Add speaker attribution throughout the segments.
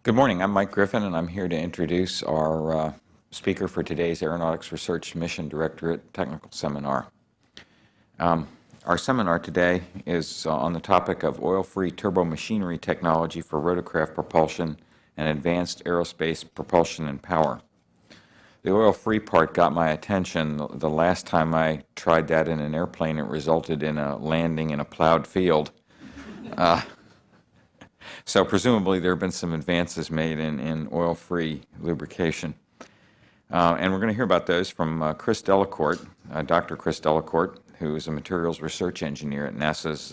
Speaker 1: Good morning. I'm Mike Griffin, and I'm here to introduce our speaker for today's Aeronautics Research Mission Directorate Technical Seminar. Our seminar today is on the topic of oil-free turbomachinery technology for rotorcraft propulsion and advanced aerospace propulsion and power. The oil-free part got my attention. The last time I tried that in an airplane, it resulted in a landing in a plowed field. So presumably there have been some advances made in oil-free lubrication. And we're going to hear about those from Chris Delacourt, Dr. Chris Delacourt, who is a materials research engineer at NASA's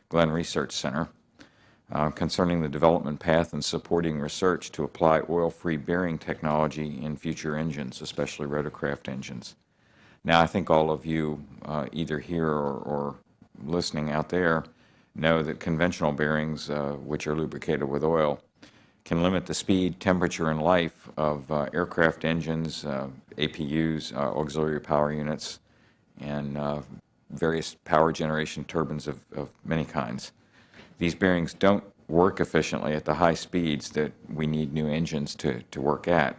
Speaker 1: Glenn Research Center, concerning the development path and supporting research to apply oil-free bearing technology in future engines, especially rotorcraft engines. Now, I think all of you, either here or listening out there, know that conventional bearings, which are lubricated with oil, can limit the speed, temperature, and life of aircraft engines, APUs, auxiliary power units, and various power generation turbines of many kinds. These bearings don't work efficiently at the high speeds that we need new engines to work at.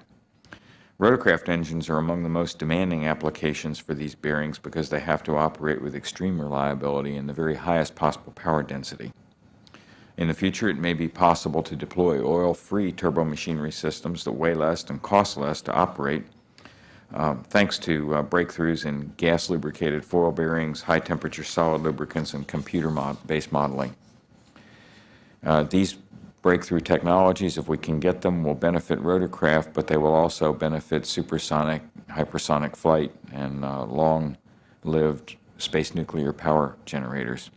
Speaker 1: Rotorcraft engines are among the most demanding applications for these bearings because they have to operate with extreme reliability and the very highest possible power density. In the future, it may be possible to deploy oil-free turbomachinery systems that weigh less and cost less to operate, thanks to breakthroughs in gas-lubricated foil bearings, high-temperature solid lubricants, and computer-based modeling. These breakthrough technologies, if we can get them, will benefit rotorcraft, but they will also benefit supersonic, hypersonic flight, and long-lived space nuclear power generators.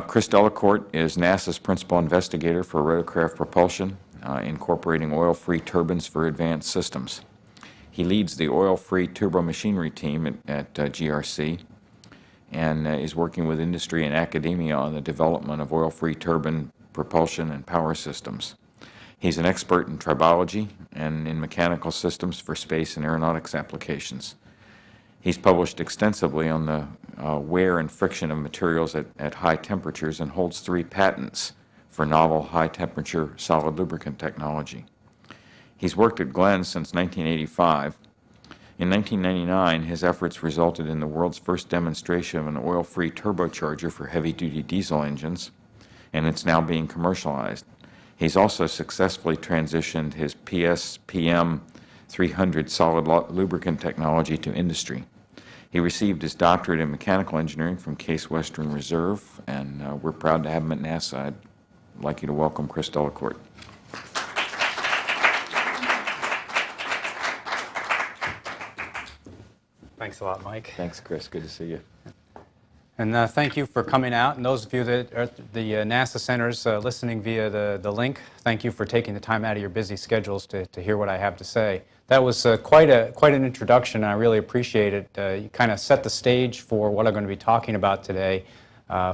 Speaker 1: Chris Delacourt is NASA's principal investigator for rotorcraft propulsion, incorporating oil-free turbines for advanced systems. He leads the oil-free turbomachinery team at GRC, and is working with industry and academia on the development of oil-free turbine propulsion and power systems. He's an expert in tribology and in mechanical systems for space and aeronautics applications. He's published extensively on the wear and friction of materials at high temperatures and holds 3 patents for novel high-temperature solid lubricant technology. He's worked at Glenn since 1985. In 1999, his efforts resulted in the world's first demonstration of an oil-free turbocharger for heavy-duty diesel engines, and it's now being commercialized. He's also successfully transitioned his PSPM 300 solid lubricant technology to industry. He received his doctorate in mechanical engineering from Case Western Reserve, and we're proud to have him at NASA. I'd like you to welcome Chris Delacourt.
Speaker 2: Thanks a lot, Mike.
Speaker 1: Thanks, Chris. Good to see you.
Speaker 2: And thank you for coming out. And those of you that are at the NASA centers listening via the link, thank you for taking the time out of your busy schedules to hear what I have to say. That was quite an introduction, and I really appreciate it. You kind of set the stage for what I'm going to be talking about today.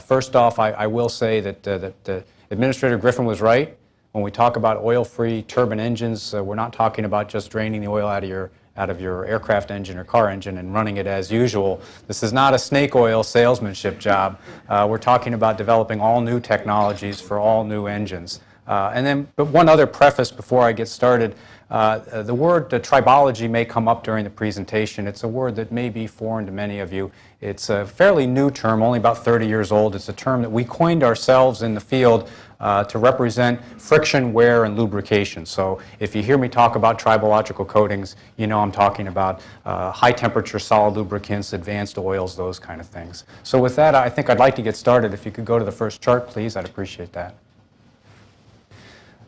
Speaker 2: First off, I will say that Administrator Griffin was right. When we talk about oil-free turbine engines, we're not talking about just draining the oil out of your aircraft engine or car engine and running it as usual. This is not a snake oil salesmanship job. We're talking about developing all new technologies for all new engines. But one other preface before I get started. The word tribology may come up during the presentation. It's a word that may be foreign to many of you. It's a fairly new term, only about 30 years old. It's a term that we coined ourselves in the field to represent friction, wear, and lubrication. So if you hear me talk about tribological coatings, you know I'm talking about high-temperature solid lubricants, advanced oils, those kind of things. So with that, I think I'd like to get started. If you could go to the first chart, please, I'd appreciate that.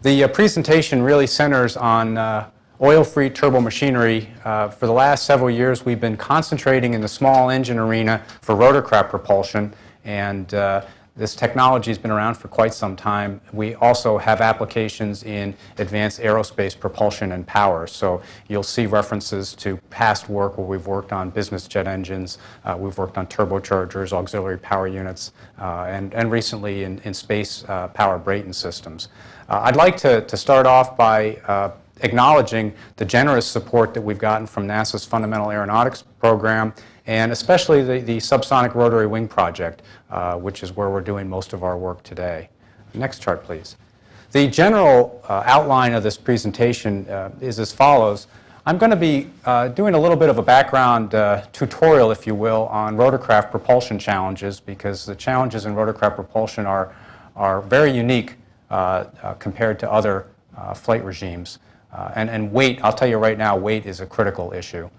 Speaker 2: The presentation really centers on oil-free turbomachinery. For the last several years, we've been concentrating in the small engine arena for rotorcraft propulsion, and this technology has been around for quite some time. We also have applications in advanced aerospace propulsion and power. So you'll see references to past work where we've worked on business jet engines, we've worked on turbochargers, auxiliary power units, and recently in space power Brayton systems. I'd like to start off by acknowledging the generous support that we've gotten from NASA's Fundamental Aeronautics program, and especially the Subsonic Rotary Wing Project, which is where we're doing most of our work today. Next chart, please. The general outline of this presentation is as follows. I'm going to be doing a little bit of a background tutorial, if you will, on rotorcraft propulsion challenges, because the challenges in rotorcraft propulsion are very unique compared to other flight regimes. And weight, I'll tell you right now, weight is a critical issue.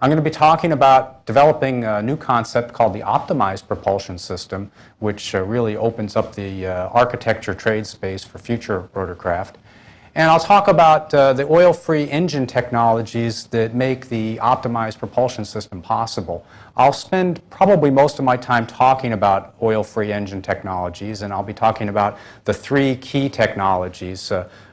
Speaker 2: I'm going to be talking about developing a new concept called the optimized propulsion system, which really opens up the architecture trade space for future rotorcraft. And I'll talk about the oil-free engine technologies that make the optimized propulsion system possible. I'll spend probably most of my time talking about oil-free engine technologies, and I'll be talking about the three key technologies,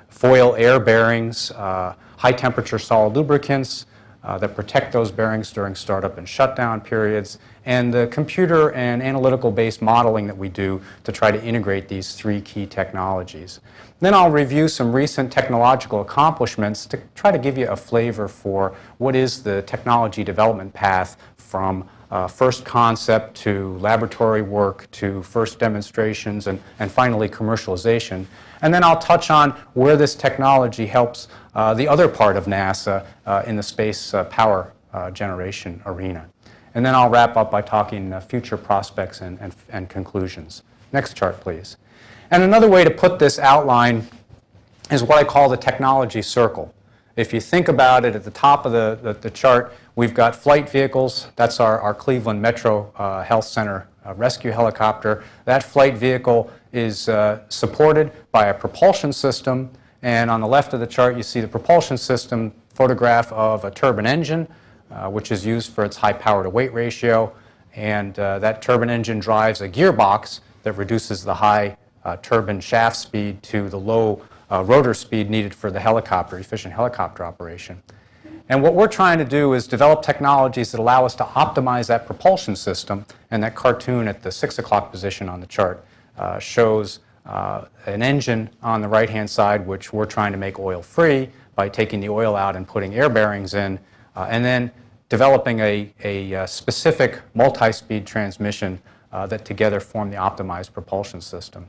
Speaker 2: foil air bearings, high-temperature solid lubricants that protect those bearings during startup and shutdown periods, and the computer and analytical-based modeling that we do to try to integrate these three key technologies. Then I'll review some recent technological accomplishments to try to give you a flavor for what is the technology development path from first concept to laboratory work to first demonstrations and finally commercialization. And then I'll touch on where this technology helps the other part of NASA in the space power generation arena. And then I'll wrap up by talking future prospects and conclusions. Next chart, please. And another way to put this outline is what I call the technology circle. If you think about it, at the top of the chart, we've got flight vehicles. That's our Cleveland Metro Health Center rescue helicopter. That flight vehicle is supported by a propulsion system. And on the left of the chart, you see the propulsion system photograph of a turbine engine, which is used for its high power to weight ratio. And that turbine engine drives a gearbox that reduces the high turbine shaft speed to the low rotor speed needed for the helicopter, efficient helicopter operation. And what we're trying to do is develop technologies that allow us to optimize that propulsion system. And that cartoon at the 6 o'clock position on the chart shows an engine on the right-hand side, which we're trying to make oil-free by taking the oil out and putting air bearings in, and then developing a specific multi-speed transmission that together form the optimized propulsion system.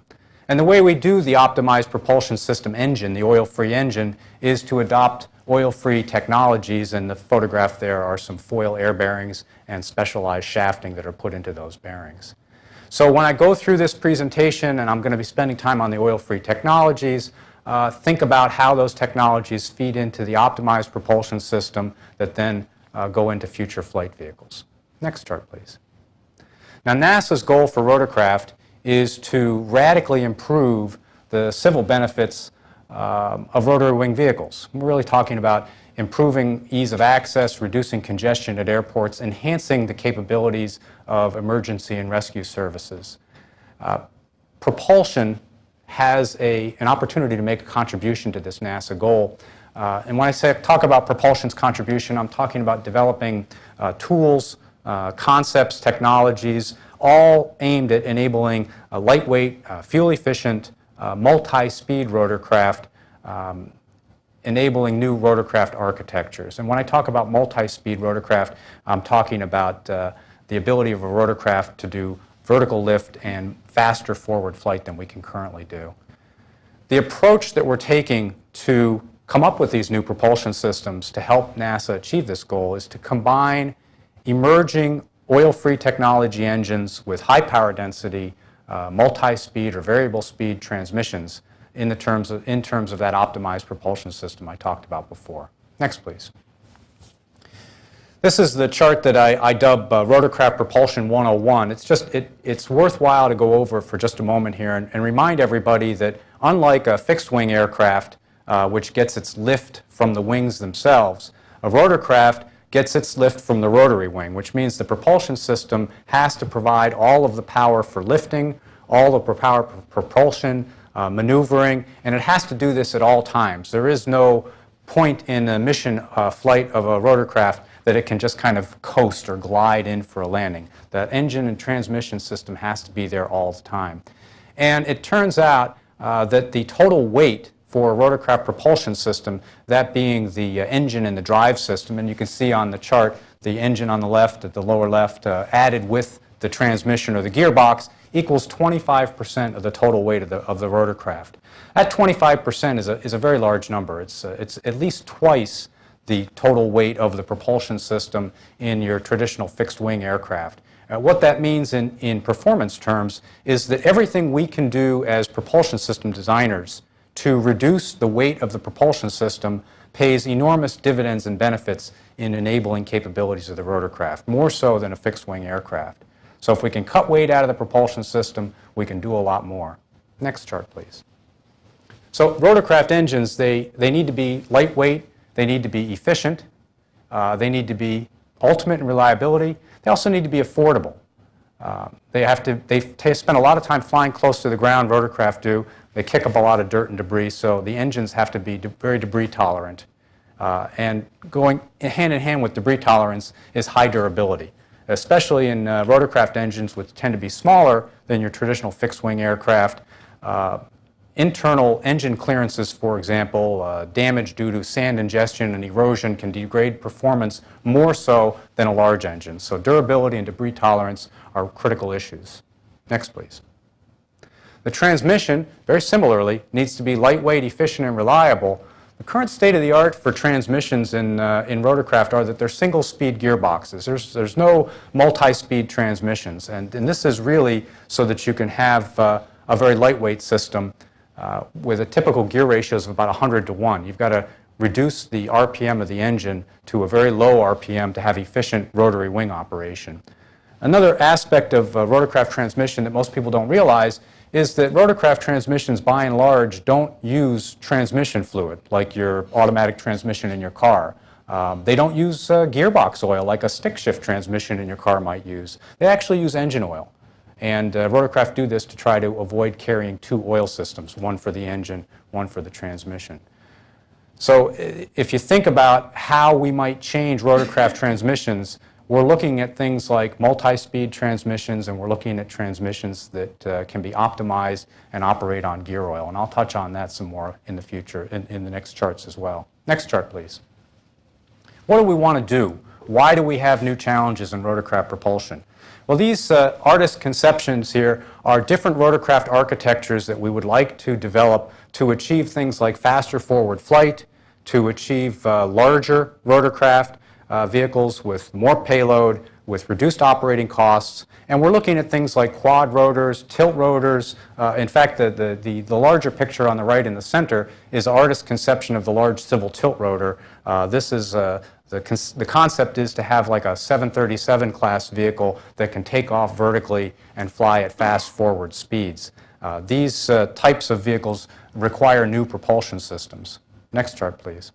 Speaker 2: And the way we do the optimized propulsion system engine, the oil-free engine, is to adopt oil-free technologies, and the photograph there are some foil air bearings and specialized shafting that are put into those bearings. So when I go through this presentation, and I'm going to be spending time on the oil-free technologies, think about how those technologies feed into the optimized propulsion system that then go into future flight vehicles. Next chart, please. Now, NASA's goal for rotorcraft is to radically improve the civil benefits of rotary wing vehicles. We're really talking about improving ease of access, reducing congestion at airports, enhancing the capabilities of emergency and rescue services. Propulsion has an opportunity to make a contribution to this NASA goal. And when I talk about propulsion's contribution, I'm talking about developing tools, concepts, technologies, all aimed at enabling a lightweight, fuel-efficient, multi-speed rotorcraft, enabling new rotorcraft architectures. And when I talk about multi-speed rotorcraft, I'm talking about the ability of a rotorcraft to do vertical lift and faster forward flight than we can currently do. The approach that we're taking to come up with these new propulsion systems to help NASA achieve this goal is to combine emerging oil-free technology engines with high power density, multi-speed or variable speed transmissions in terms of that optimized propulsion system I talked about before. Next, please. This is the chart that I dub Rotorcraft Propulsion 101. It's worthwhile to go over for just a moment here and remind everybody that unlike a fixed-wing aircraft, which gets its lift from the wings themselves, a rotorcraft gets its lift from the rotary wing, which means the propulsion system has to provide all of the power for lifting, all of the power for propulsion, maneuvering, and it has to do this at all times. There is no point in a mission flight of a rotorcraft that it can just kind of coast or glide in for a landing. The engine and transmission system has to be there all the time. And it turns out that the total weight for a rotorcraft propulsion system, that being the engine and the drive system, and you can see on the chart the engine on the left, at the lower left, added with the transmission or the gearbox, equals 25% of the total weight of the rotorcraft. That 25% is a very large number. It's at least twice the total weight of the propulsion system in your traditional fixed-wing aircraft. What that means in performance terms is that everything we can do as propulsion system designers to reduce the weight of the propulsion system pays enormous dividends and benefits in enabling capabilities of the rotorcraft, more so than a fixed-wing aircraft. So if we can cut weight out of the propulsion system, we can do a lot more. Next chart, please. So rotorcraft engines, they need to be lightweight, they need to be efficient, they need to be ultimate in reliability, they also need to be affordable. They spend a lot of time flying close to the ground, rotorcraft do. They kick up a lot of dirt and debris, so the engines have to be very debris tolerant. And going hand in hand with debris tolerance is high durability, especially in rotorcraft engines, which tend to be smaller than your traditional fixed-wing aircraft. Internal engine clearances, for example, damage due to sand ingestion and erosion can degrade performance more so than a large engine. So durability and debris tolerance are critical issues. Next, please. The transmission, very similarly, needs to be lightweight, efficient, and reliable. The current state of the art for transmissions in rotorcraft are that they're single-speed gearboxes. There's no multi-speed transmissions, and this is really so that you can have a very lightweight system with a typical gear ratios of about 100 to 1. You've got to reduce the RPM of the engine to a very low RPM to have efficient rotary wing operation. Another aspect of rotorcraft transmission that most people don't realize is that rotorcraft transmissions, by and large, don't use transmission fluid like your automatic transmission in your car. They don't use gearbox oil like a stick shift transmission in your car might use. They actually use engine oil. And rotorcraft do this to try to avoid carrying two oil systems, one for the engine, one for the transmission. So if you think about how we might change rotorcraft transmissions, we're looking at things like multi-speed transmissions, and we're looking at transmissions that can be optimized and operate on gear oil. And I'll touch on that some more in the future, in the next charts as well. Next chart, please. What do we want to do? Why do we have new challenges in rotorcraft propulsion? Well, these artist conceptions here are different rotorcraft architectures that we would like to develop to achieve things like faster forward flight, to achieve larger rotorcraft vehicles with more payload, with reduced operating costs. And we're looking at things like quad rotors, tilt rotors. In fact, the larger picture on the right in the center is artist conception of the large civil tilt rotor. This is the concept is to have like a 737 class vehicle that can take off vertically and fly at fast forward speeds. These types of vehicles require new propulsion systems. Next chart, please.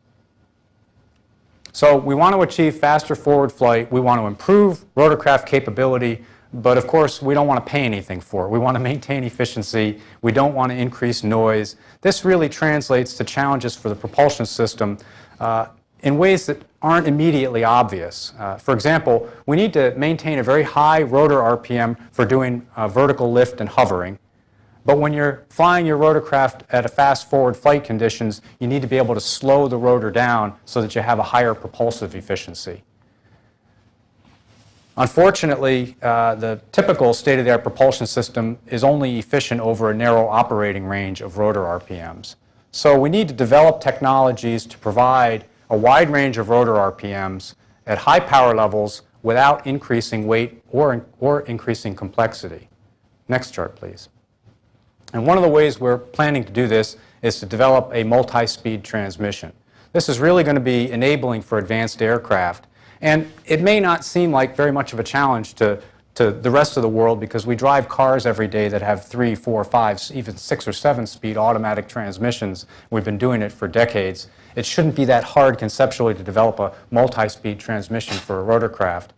Speaker 2: So we want to achieve faster forward flight. We want to improve rotorcraft capability, but of course we don't want to pay anything for it. We want to maintain efficiency. We don't want to increase noise. This really translates to challenges for the propulsion system in ways that aren't immediately obvious. For example, we need to maintain a very high rotor RPM for doing vertical lift and hovering. But when you're flying your rotorcraft at a fast forward flight conditions, you need to be able to slow the rotor down so that you have a higher propulsive efficiency. Unfortunately, the typical state-of-the-art propulsion system is only efficient over a narrow operating range of rotor RPMs. So we need to develop technologies to provide a wide range of rotor RPMs at high power levels without increasing weight or increasing complexity. Next chart, please. And one of the ways we're planning to do this is to develop a multi-speed transmission. This is really going to be enabling for advanced aircraft. And it may not seem like very much of a challenge to the rest of the world because we drive cars every day that have 3, 4, 5, even 6 or 7 speed automatic transmissions. We've been doing it for decades. It shouldn't be that hard conceptually to develop a multi-speed transmission for a rotorcraft.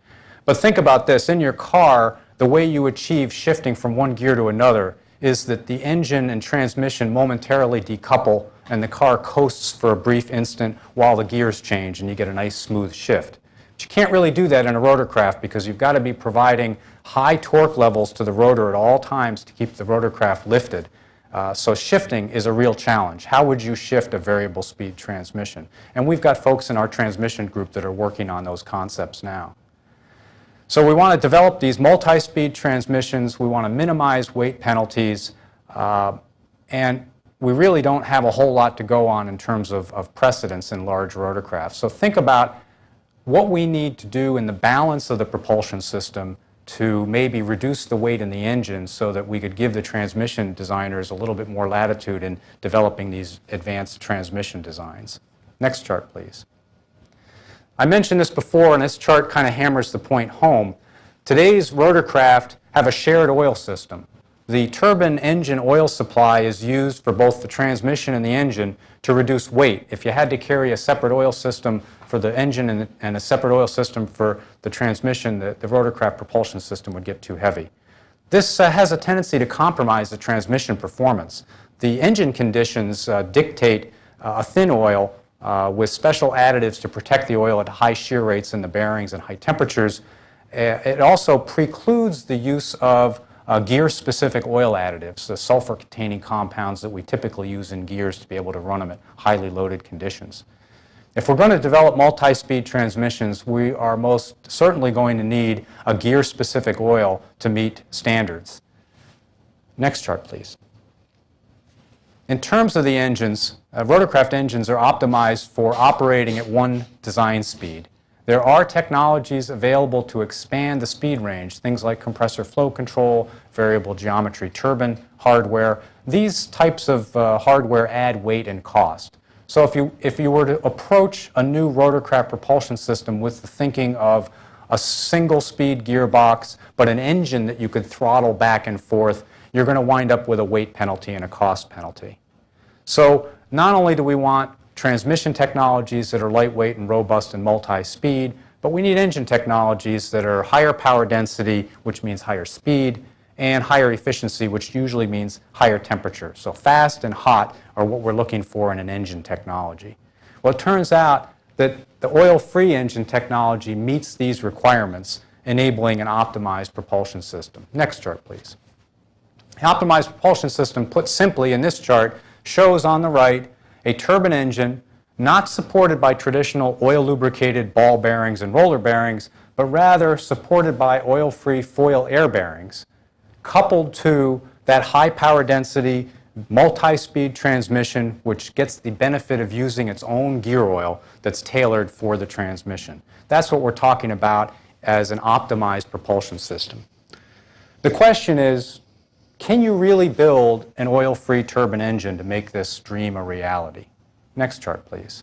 Speaker 2: But think about this. In your car, the way you achieve shifting from one gear to another is that the engine and transmission momentarily decouple and the car coasts for a brief instant while the gears change and you get a nice smooth shift. But you can't really do that in a rotorcraft because you've got to be providing high torque levels to the rotor at all times to keep the rotorcraft lifted. So shifting is a real challenge. How would you shift a variable speed transmission? And we've got folks in our transmission group that are working on those concepts now. So we want to develop these multi-speed transmissions. We want to minimize weight penalties. And we really don't have a whole lot to go on in terms of precedence in large rotorcraft. So think about what we need to do in the balance of the propulsion system to maybe reduce the weight in the engine so that we could give the transmission designers a little bit more latitude in developing these advanced transmission designs. Next chart, please. I mentioned this before, and this chart kind of hammers the point home. Today's rotorcraft have a shared oil system. The turbine engine oil supply is used for both the transmission and the engine to reduce weight. If you had to carry a separate oil system for the engine and a separate oil system for the transmission, the rotorcraft propulsion system would get too heavy. This has a tendency to compromise the transmission performance. The engine conditions dictate a thin oil with special additives to protect the oil at high shear rates in the bearings and high temperatures. It also precludes the use of gear-specific oil additives, the sulfur-containing compounds that we typically use in gears to be able to run them at highly loaded conditions. If we're going to develop multi-speed transmissions, we are most certainly going to need a gear-specific oil to meet standards. Next chart, please. In terms of the engines, rotorcraft engines are optimized for operating at one design speed. There are technologies available to expand the speed range, things like compressor flow control, variable geometry turbine hardware. These types of hardware add weight and cost. So if you were to approach a new rotorcraft propulsion system with the thinking of a single speed gearbox, but an engine that you could throttle back and forth, you're going to wind up with a weight penalty and a cost penalty. So not only do we want transmission technologies that are lightweight and robust and multi-speed, but we need engine technologies that are higher power density, which means higher speed, and higher efficiency, which usually means higher temperature. So fast and hot are what we're looking for in an engine technology. Well, it turns out that the oil-free engine technology meets these requirements, enabling an optimized propulsion system. Next chart, please. The optimized propulsion system, put simply in this chart, shows on the right a turbine engine not supported by traditional oil-lubricated ball bearings and roller bearings, but rather supported by oil-free foil air bearings, coupled to that high power density multi-speed transmission, which gets the benefit of using its own gear oil that's tailored for the transmission. That's what we're talking about as an optimized propulsion system. The question is, can you really build an oil-free turbine engine to make this dream a reality? Next chart, please.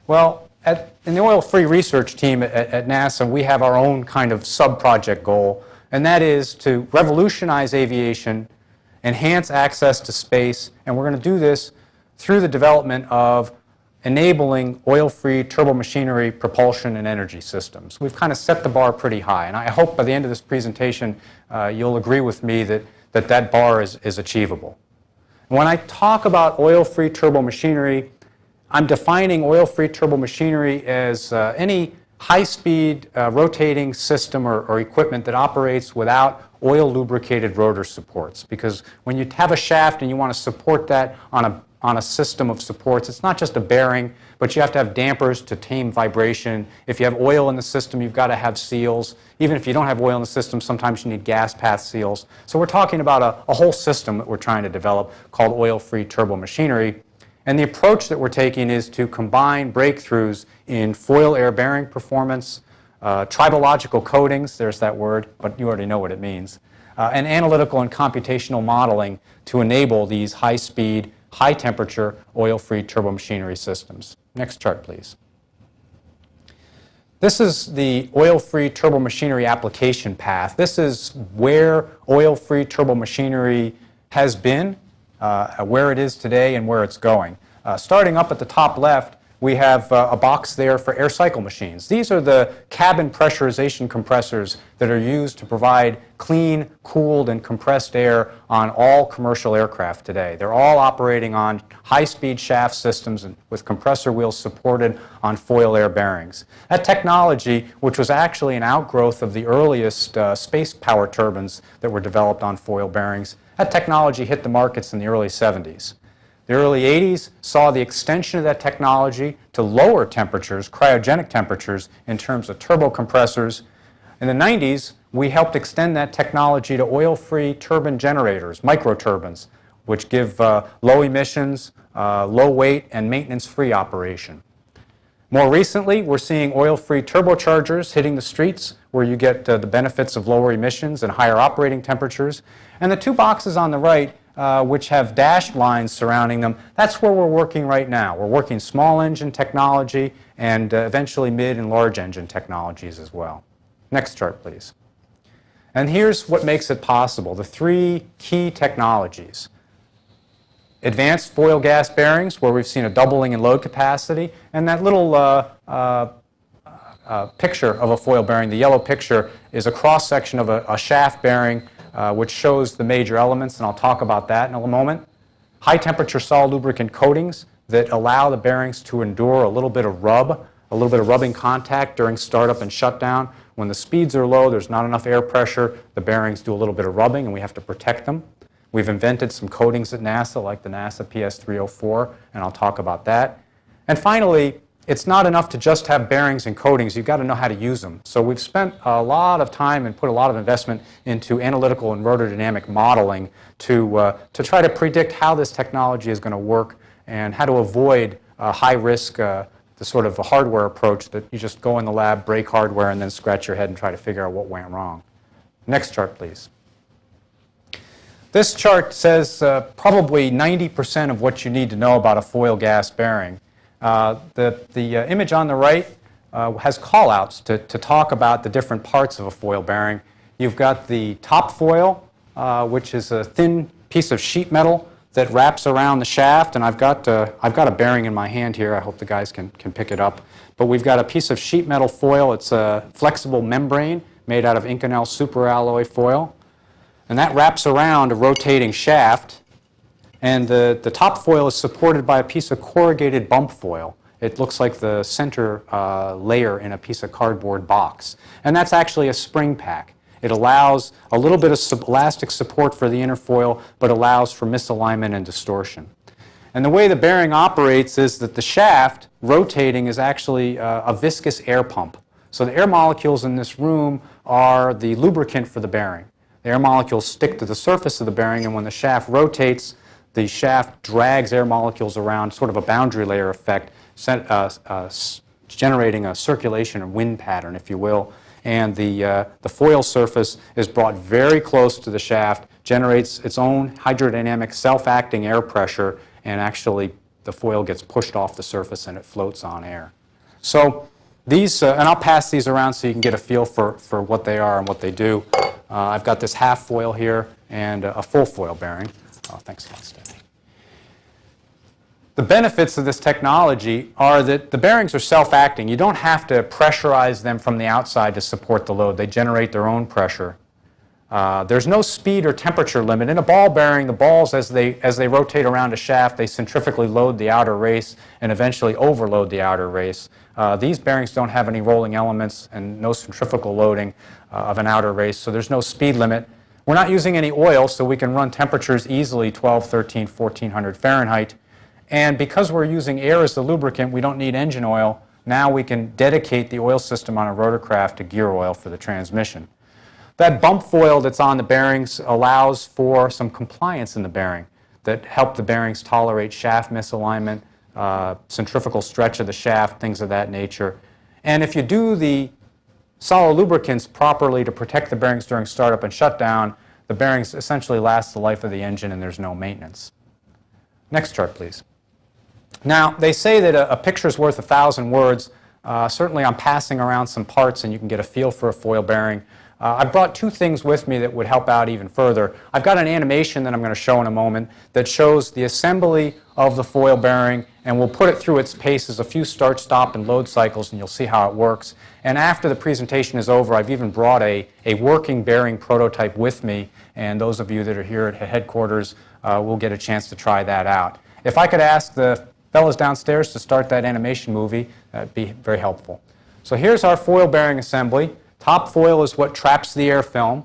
Speaker 2: Well, in the oil-free research team at NASA, we have our own kind of sub-project goal, and that is to revolutionize aviation, enhance access to space, and we're going to do this through the development of enabling oil-free turbomachinery propulsion and energy systems. We've kind of set the bar pretty high, and I hope by the end of this presentation you'll agree with me that bar is achievable. When I talk about oil-free turbomachinery, I'm defining oil-free turbomachinery as any high-speed rotating system or equipment that operates without oil-lubricated rotor supports. Because when you have a shaft and you want to support that on a system of supports, it's not just a bearing, but you have to have dampers to tame vibration. If you have oil in the system, you've got to have seals. Even if you don't have oil in the system, sometimes you need gas path seals. So we're talking about a whole system that we're trying to develop called oil-free turbomachinery. And the approach that we're taking is to combine breakthroughs in foil air bearing performance, tribological coatings, there's that word, but you already know what it means, and analytical and computational modeling to enable these high-speed, high-temperature, oil-free turbomachinery systems. Next chart, please. This is the oil-free turbomachinery application path. This is where oil-free turbomachinery has been, where it is today, and where it's going. Starting up at the top left, we have a box there for air cycle machines. These are the cabin pressurization compressors that are used to provide clean, cooled, and compressed air on all commercial aircraft today. They're all operating on high-speed shaft systems and with compressor wheels supported on foil air bearings. That technology, which was actually an outgrowth of the earliest space power turbines that were developed on foil bearings, that technology hit the markets in the early 70s. The early 80s saw the extension of that technology to lower temperatures, cryogenic temperatures, in terms of turbo compressors. In the 90s, we helped extend that technology to oil-free turbine generators, microturbines, which give low emissions, low weight, and maintenance-free operation. More recently, we're seeing oil-free turbochargers hitting the streets where you get the benefits of lower emissions and higher operating temperatures. And the two boxes on the right, which have dashed lines surrounding them, that's where we're working right now. We're working small engine technology and eventually mid and large engine technologies as well. Next chart, please. And here's what makes it possible, the three key technologies. Advanced foil gas bearings, where we've seen a doubling in load capacity, and that little picture of a foil bearing, the yellow picture, is a cross-section of a shaft bearing which shows the major elements, and I'll talk about that in a moment. High-temperature solid lubricant coatings that allow the bearings to endure a little bit of rubbing contact during startup and shutdown. When the speeds are low, there's not enough air pressure, the bearings do a little bit of rubbing, and we have to protect them. We've invented some coatings at NASA, like the NASA PS304, and I'll talk about that. And finally, it's not enough to just have bearings and coatings. You've got to know how to use them. So we've spent a lot of time and put a lot of investment into analytical and rotordynamic modeling to try to predict how this technology is going to work and how to avoid high risk, the sort of a hardware approach that you just go in the lab, break hardware, and then scratch your head and try to figure out what went wrong. Next chart, please. This chart says probably 90% of what you need to know about a foil gas bearing. The image on the right has call-outs to talk about the different parts of a foil bearing. You've got the top foil, which is a thin piece of sheet metal that wraps around the shaft, and I've got a bearing in my hand here. I hope the guys can pick it up. But we've got a piece of sheet metal foil. It's a flexible membrane made out of Inconel superalloy foil. And that wraps around a rotating shaft, and the top foil is supported by a piece of corrugated bump foil. It looks like the center layer in a piece of cardboard box. And that's actually a spring pack. It allows a little bit of elastic support for the inner foil, but allows for misalignment and distortion. And the way the bearing operates is that the shaft rotating is actually a viscous air pump. So the air molecules in this room are the lubricant for the bearing. The air molecules stick to the surface of the bearing, and when the shaft rotates, the shaft drags air molecules around, sort of a boundary layer effect, generating a circulation or wind pattern, if you will. And the foil surface is brought very close to the shaft, generates its own hydrodynamic self-acting air pressure, and actually the foil gets pushed off the surface and it floats on air. So these, and I'll pass these around so you can get a feel for what they are and what they do. I've got this half foil here and a full foil bearing. Oh, thanks a lot, Stephanie. The benefits of this technology are that the bearings are self-acting. You don't have to pressurize them from the outside to support the load. They generate their own pressure. There's no speed or temperature limit. In a ball bearing, the balls, as they rotate around a shaft, they centrifugally load the outer race and eventually overload the outer race. These bearings don't have any rolling elements and no centrifugal loading of an outer race, so there's no speed limit. We're not using any oil, so we can run temperatures easily, 12, 13, 1400 Fahrenheit. And because we're using air as the lubricant, we don't need engine oil. Now we can dedicate the oil system on a rotorcraft to gear oil for the transmission. That bump foil that's on the bearings allows for some compliance in the bearing that help the bearings tolerate shaft misalignment, centrifugal stretch of the shaft, things of that nature. And if you do the solid lubricants properly to protect the bearings during startup and shutdown, the bearings essentially last the life of the engine and there's no maintenance. Next chart, please. Now, they say that a picture's worth 1,000 words. Certainly I'm passing around some parts and you can get a feel for a foil bearing. I brought two things with me that would help out even further. I've got an animation that I'm going to show in a moment that shows the assembly of the foil bearing, and we'll put it through its paces, a few start, stop, and load cycles, and you'll see how it works. And after the presentation is over, I've even brought a working bearing prototype with me, and those of you that are here at headquarters will get a chance to try that out. If I could ask the fellows downstairs to start that animation movie, that'd be very helpful. So here's our foil bearing assembly. Top foil is what traps the air film.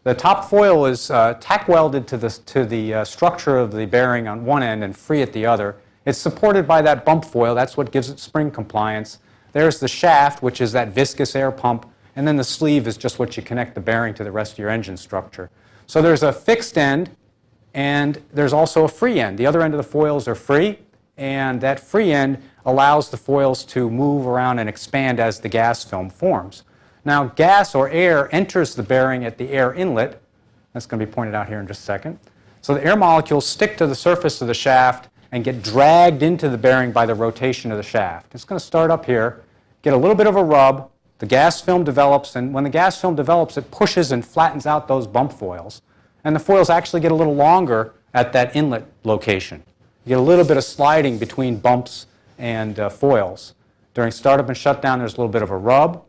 Speaker 2: The top foil is tack welded to the structure of the bearing on one end and free at the other. It's supported by that bump foil. That's what gives it spring compliance. There's the shaft, which is that viscous air pump, and then the sleeve is just what you connect the bearing to the rest of your engine structure. So there's a fixed end, and there's also a free end. The other end of the foils are free, and that free end allows the foils to move around and expand as the gas film forms. Now, gas or air enters the bearing at the air inlet. That's going to be pointed out here in just a second. So the air molecules stick to the surface of the shaft and get dragged into the bearing by the rotation of the shaft. It's going to start up here, get a little bit of a rub, the gas film develops, and when the gas film develops, it pushes and flattens out those bump foils. And the foils actually get a little longer at that inlet location. You get a little bit of sliding between bumps and foils. During startup and shutdown, there's a little bit of a rub.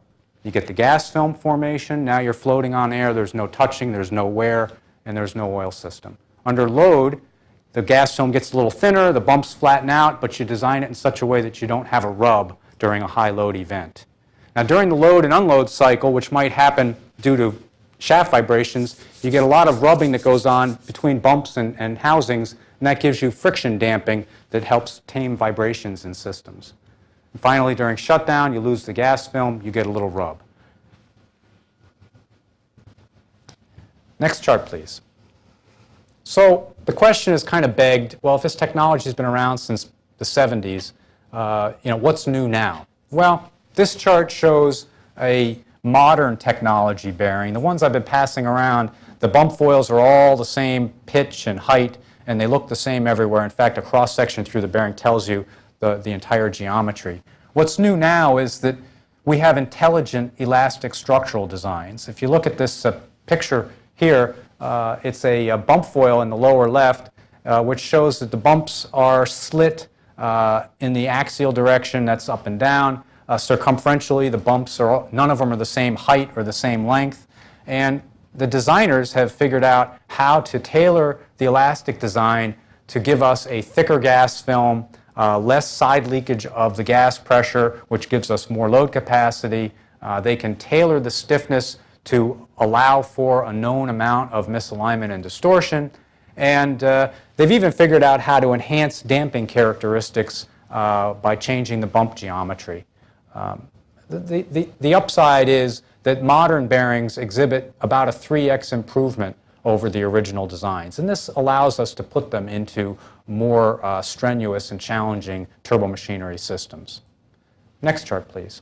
Speaker 2: You get the gas film formation. Now you're floating on air. There's no touching, there's no wear, and there's no oil system. Under load, the gas film gets a little thinner, the bumps flatten out, but you design it in such a way that you don't have a rub during a high load event. Now during the load and unload cycle, which might happen due to shaft vibrations, you get a lot of rubbing that goes on between bumps and housings, and that gives you friction damping that helps tame vibrations in systems. And finally, during shutdown, you lose the gas film, you get a little rub. Next chart, please. So the question is kind of begged, well, if this technology has been around since the 70s, what's new now? Well, this chart shows a modern technology bearing. The ones I've been passing around, the bump foils are all the same pitch and height, and they look the same everywhere. In fact, a cross-section through the bearing tells you the entire geometry. What's new now is that we have intelligent elastic structural designs. If you look at this picture here, it's a bump foil in the lower left, which shows that the bumps are slit in the axial direction, that's up and down. Circumferentially, the bumps are, none of them are the same height or the same length. And the designers have figured out how to tailor the elastic design to give us a thicker gas film, less side leakage of the gas pressure, which gives us more load capacity. They can tailor the stiffness to allow for a known amount of misalignment and distortion. And they've even figured out how to enhance damping characteristics by changing the bump geometry. The upside is that modern bearings exhibit about a 3x improvement over the original designs. And this allows us to put them into more strenuous and challenging turbomachinery systems. Next chart, please.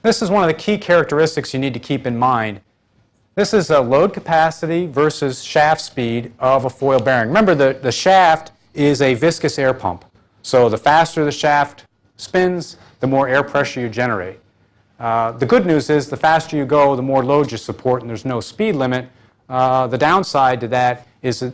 Speaker 2: This is one of the key characteristics you need to keep in mind. This is a load capacity versus shaft speed of a foil bearing. Remember, the shaft is a viscous air pump. So the faster the shaft spins, the more air pressure you generate. The good news is the faster you go, the more load you support, and there's no speed limit. The downside to that is that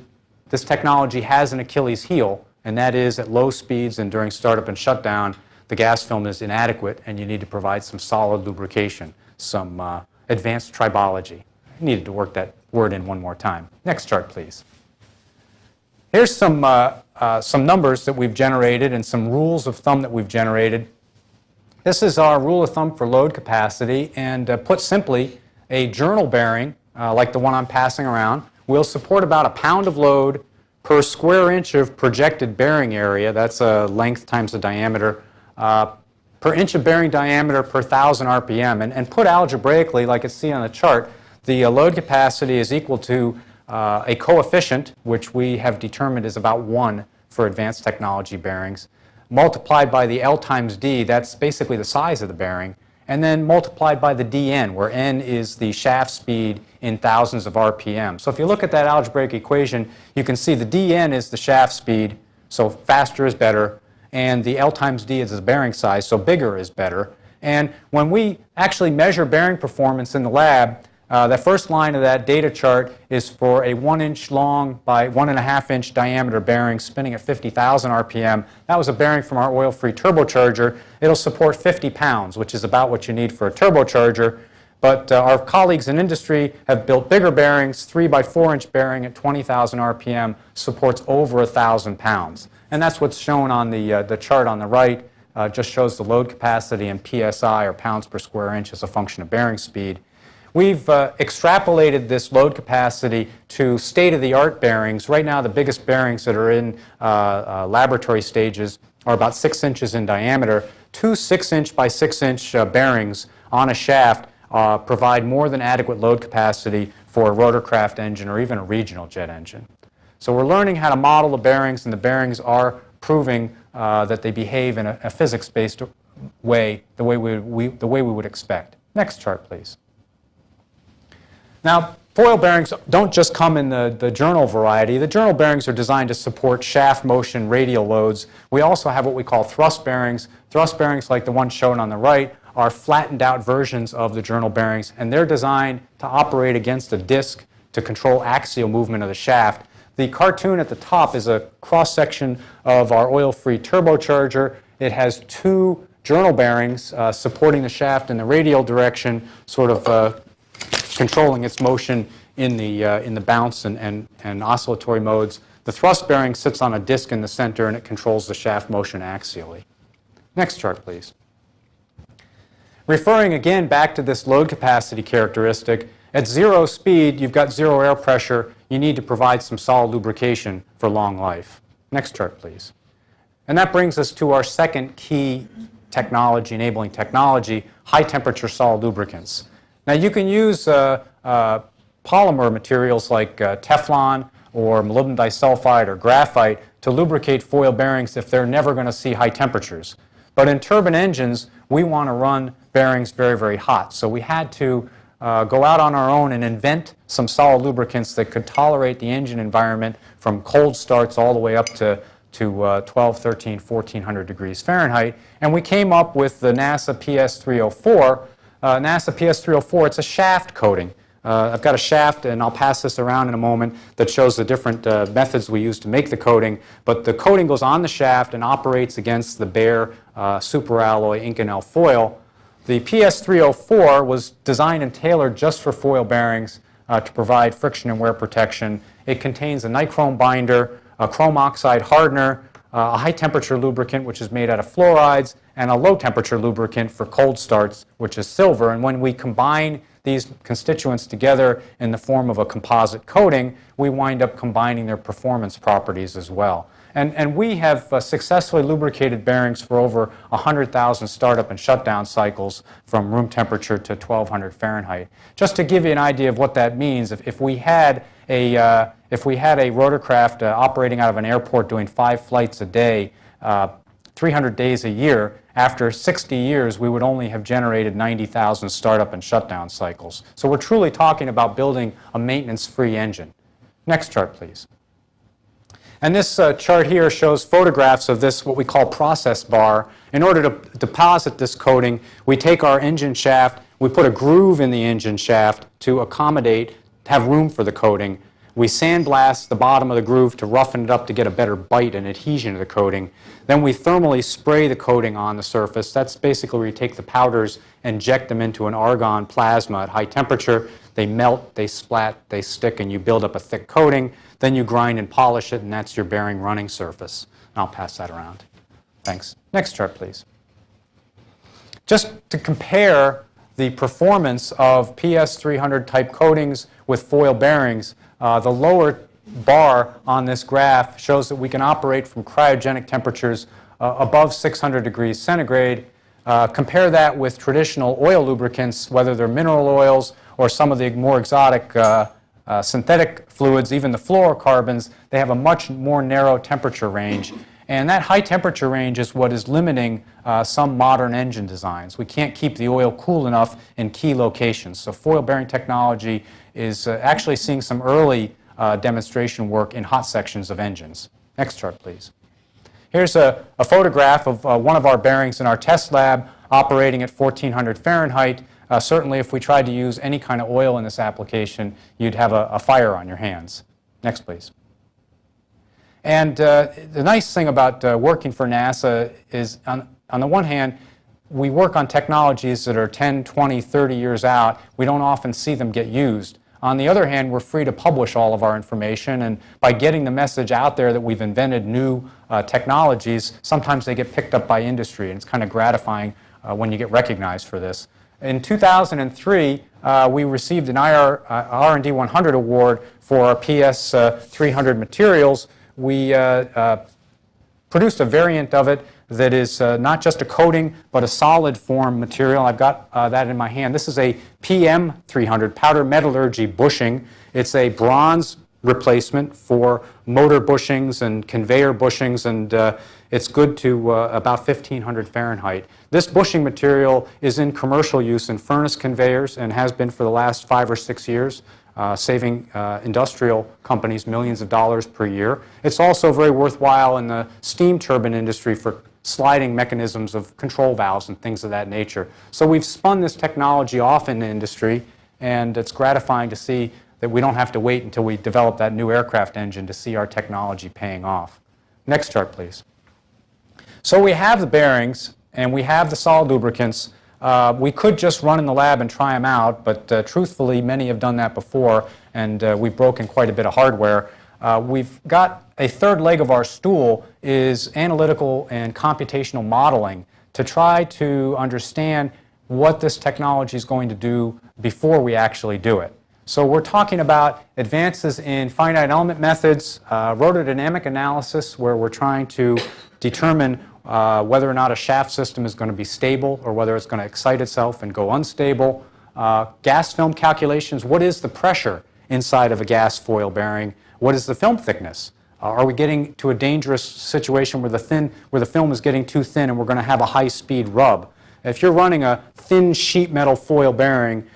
Speaker 2: this technology has an Achilles heel, and that is at low speeds and during startup and shutdown, the gas film is inadequate, and you need to provide some solid lubrication, some advanced tribology. I needed to work that word in one more time. Next chart, please. Here's some numbers that we've generated and some rules of thumb that we've generated. This is our rule of thumb for load capacity, and put simply, a journal bearing, like the one I'm passing around, will support about a pound of load per square inch of projected bearing area. That's length times the diameter, per inch of bearing diameter per 1,000 RPM. And put algebraically, like you see on the chart, the load capacity is equal to a coefficient, which we have determined is about 1 for advanced technology bearings, multiplied by the L times D, that's basically the size of the bearing, and then multiplied by the dN, where N is the shaft speed in thousands of RPM. So if you look at that algebraic equation, you can see the dN is the shaft speed, so faster is better, and the L times D is the bearing size, so bigger is better. And when we actually measure bearing performance in the lab, that first line of that data chart is for a 1-inch long by 1.5-inch diameter bearing spinning at 50,000 RPM. That was a bearing from our oil-free turbocharger. It'll support 50 pounds, which is about what you need for a turbocharger. But our colleagues in industry have built bigger bearings. 3 by 4-inch bearing at 20,000 RPM supports over 1,000 pounds. And that's what's shown on the chart on the right. Just shows the load capacity in PSI, or pounds per square inch, as a function of bearing speed. We've extrapolated this load capacity to state-of-the-art bearings. Right now, the biggest bearings that are in laboratory stages are about 6 inches in diameter. 2 6-inch by 6-inch bearings on a shaft provide more than adequate load capacity for a rotorcraft engine or even a regional jet engine. So we're learning how to model the bearings, and the bearings are proving that they behave in a physics-based way, the way we would expect. Next chart, please. Now, foil bearings don't just come in the journal variety. The journal bearings are designed to support shaft motion radial loads. We also have what we call thrust bearings. Thrust bearings, like the one shown on the right, are flattened out versions of the journal bearings, and they're designed to operate against a disc to control axial movement of the shaft. The cartoon at the top is a cross-section of our oil-free turbocharger. It has two journal bearings supporting the shaft in the radial direction, sort of controlling its motion in the bounce and oscillatory modes. The thrust bearing sits on a disc in the center, and it controls the shaft motion axially. Next chart, please. Referring again back to this load capacity characteristic, at zero speed, you've got zero air pressure. You need to provide some solid lubrication for long life. Next chart, please. And that brings us to our second key technology, enabling technology, high-temperature solid lubricants. Now, you can use polymer materials like Teflon or molybdenum disulfide or graphite to lubricate foil bearings if they're never going to see high temperatures. But in turbine engines, we want to run bearings very, very hot. So we had to go out on our own and invent some solid lubricants that could tolerate the engine environment from cold starts all the way up to 12, 13, 1400 degrees Fahrenheit. And we came up with the NASA PS304. NASA PS304, it's a shaft coating. I've got a shaft, and I'll pass this around in a moment, that shows the different methods we use to make the coating. But the coating goes on the shaft and operates against the bare superalloy Inconel foil. The PS304 was designed and tailored just for foil bearings to provide friction and wear protection. It contains a nichrome binder, a chrome oxide hardener, a high-temperature lubricant, which is made out of fluorides, and a low-temperature lubricant for cold starts, which is silver. And when we combine these constituents together in the form of a composite coating, we wind up combining their performance properties as well. And we have successfully lubricated bearings for over 100,000 startup and shutdown cycles from room temperature to 1200 Fahrenheit. Just to give you an idea of what that means, if we had a rotorcraft operating out of an airport doing 5 flights a day, 300 days a year, after 60 years, we would only have generated 90,000 startup and shutdown cycles. So we're truly talking about building a maintenance-free engine. Next chart, please. And this chart here shows photographs of this, what we call process bar. In order to deposit this coating, we take our engine shaft, we put a groove in the engine shaft to accommodate, have room for the coating. We sandblast the bottom of the groove to roughen it up to get a better bite and adhesion to the coating. Then we thermally spray the coating on the surface. That's basically where you take the powders, inject them into an argon plasma at high temperature. They melt, they splat, they stick, and you build up a thick coating. Then you grind and polish it, and that's your bearing running surface. And I'll pass that around. Thanks. Next chart, please. Just to compare the performance of PS300 type coatings with foil bearings, the lower bar on this graph shows that we can operate from cryogenic temperatures above 600 degrees centigrade. Compare that with traditional oil lubricants, whether they're mineral oils or some of the more exotic synthetic fluids, even the fluorocarbons. They have a much more narrow temperature range. And that high temperature range is what is limiting some modern engine designs. We can't keep the oil cool enough in key locations. So foil bearing technology is actually seeing some early demonstration work in hot sections of engines. Next chart, please. Here's a photograph of one of our bearings in our test lab operating at 1400 Fahrenheit. Certainly, if we tried to use any kind of oil in this application, you'd have a fire on your hands. Next, please. And the nice thing about working for NASA is, on the one hand, we work on technologies that are 10, 20, 30 years out. We don't often see them get used. On the other hand, we're free to publish all of our information, and by getting the message out there that we've invented new technologies, sometimes they get picked up by industry, and it's kind of gratifying when you get recognized for this. In 2003, we received an R&D 100 award for our PS300 materials. We produced a variant of it that is not just a coating, but a solid form material. I've got that in my hand. This is a PM300, powder metallurgy bushing. It's a bronze replacement for motor bushings and conveyor bushings, and it's good to about 1500 Fahrenheit. This bushing material is in commercial use in furnace conveyors and has been for the last 5 or 6 years, saving industrial companies millions of dollars per year. It's also very worthwhile in the steam turbine industry for sliding mechanisms of control valves and things of that nature. So we've spun this technology off in the industry, and it's gratifying to see that we don't have to wait until we develop that new aircraft engine to see our technology paying off. Next chart, please. So we have the bearings and we have the solid lubricants. We could just run in the lab and try them out, but truthfully, many have done that before, and we've broken quite a bit of hardware. We've got a third leg of our stool is analytical and computational modeling to try to understand what this technology is going to do before we actually do it. So we're talking about advances in finite element methods, rotordynamic analysis, where we're trying to determine whether or not a shaft system is going to be stable or whether it's going to excite itself and go unstable. Gas film calculations, what is the pressure inside of a gas foil bearing? What is the film thickness? Are we getting to a dangerous situation where the film is getting too thin and we're going to have a high-speed rub? If you're running a thin sheet metal foil bearing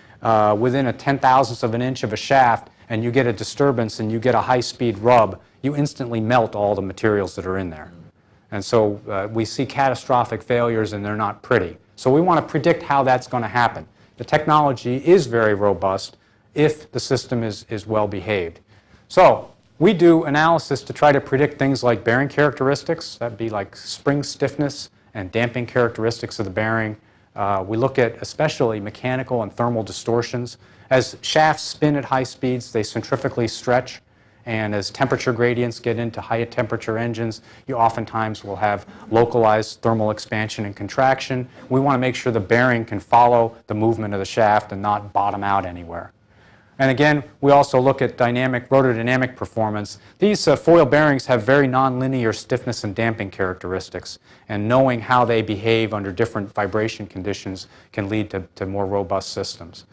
Speaker 2: within a 10,000th of an inch of a shaft and you get a disturbance and you get a high-speed rub, you instantly melt all the materials that are in there. And so we see catastrophic failures and they're not pretty. So we want to predict how that's going to happen. The technology is very robust if the system is well behaved. So we do analysis to try to predict things like bearing characteristics. That'd be like spring stiffness and damping characteristics of the bearing. We look at especially mechanical and thermal distortions. As shafts spin at high speeds, they centrifugally stretch. And as temperature gradients get into high temperature engines, you oftentimes will have localized thermal expansion and contraction. We want to make sure the bearing can follow the movement of the shaft and not bottom out anywhere. And again, we also look at rotordynamic performance. These foil bearings have very nonlinear stiffness and damping characteristics, and knowing how they behave under different vibration conditions can lead to more robust systems.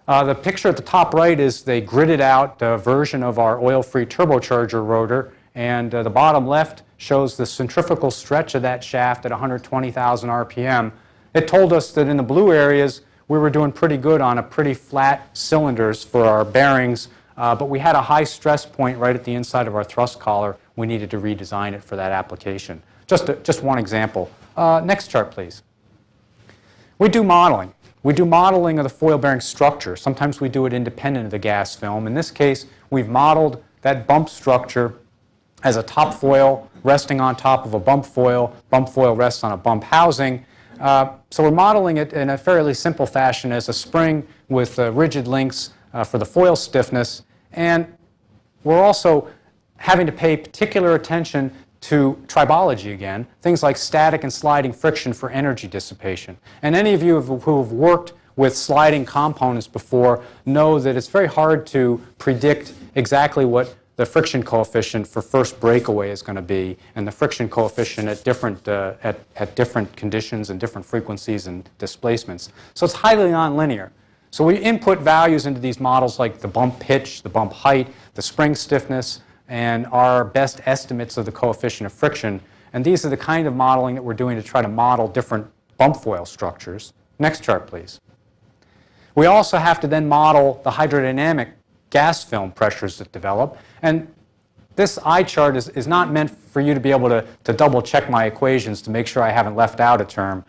Speaker 2: The picture at the top right is the gridded out version of our oil-free turbocharger rotor, and the bottom left shows the centrifugal stretch of that shaft at 120,000 RPM. It told us that in the blue areas we were doing pretty good on a pretty flat cylinders for our bearings, but we had a high stress point right at the inside of our thrust collar. We needed to redesign it for that application. Just one example. Next chart, please. We do modeling. We do modeling of the foil bearing structure. Sometimes we do it independent of the gas film. In this case, we've modeled that bump structure as a top foil resting on top of a bump foil. Bump foil rests on a bump housing. So we're modeling it in a fairly simple fashion as a spring with rigid links for the foil stiffness. And we're also having to pay particular attention to tribology again, things like static and sliding friction for energy dissipation. And any of you who have worked with sliding components before know that it's very hard to predict exactly what the friction coefficient for first breakaway is going to be, and the friction coefficient at different conditions and different frequencies and displacements. So it's highly nonlinear. So we input values into these models like the bump pitch, the bump height, the spring stiffness, and our best estimates of the coefficient of friction. And these are the kind of modeling that we're doing to try to model different bump foil structures. Next chart, please. We also have to then model the hydrodynamic gas film pressures that develop. And this eye chart is not meant for you to be able to double check my equations to make sure I haven't left out a term.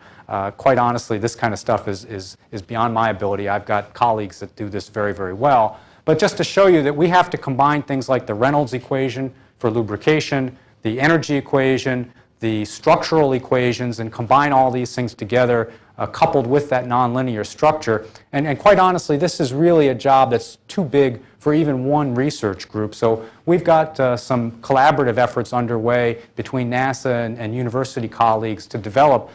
Speaker 2: Quite honestly, this kind of stuff is beyond my ability. I've got colleagues that do this very, very well. But just to show you that we have to combine things like the Reynolds equation for lubrication, the energy equation, the structural equations, and combine all these things together coupled with that nonlinear structure. And quite honestly, this is really a job that's too big for even one research group. So we've got some collaborative efforts underway between NASA and university colleagues to develop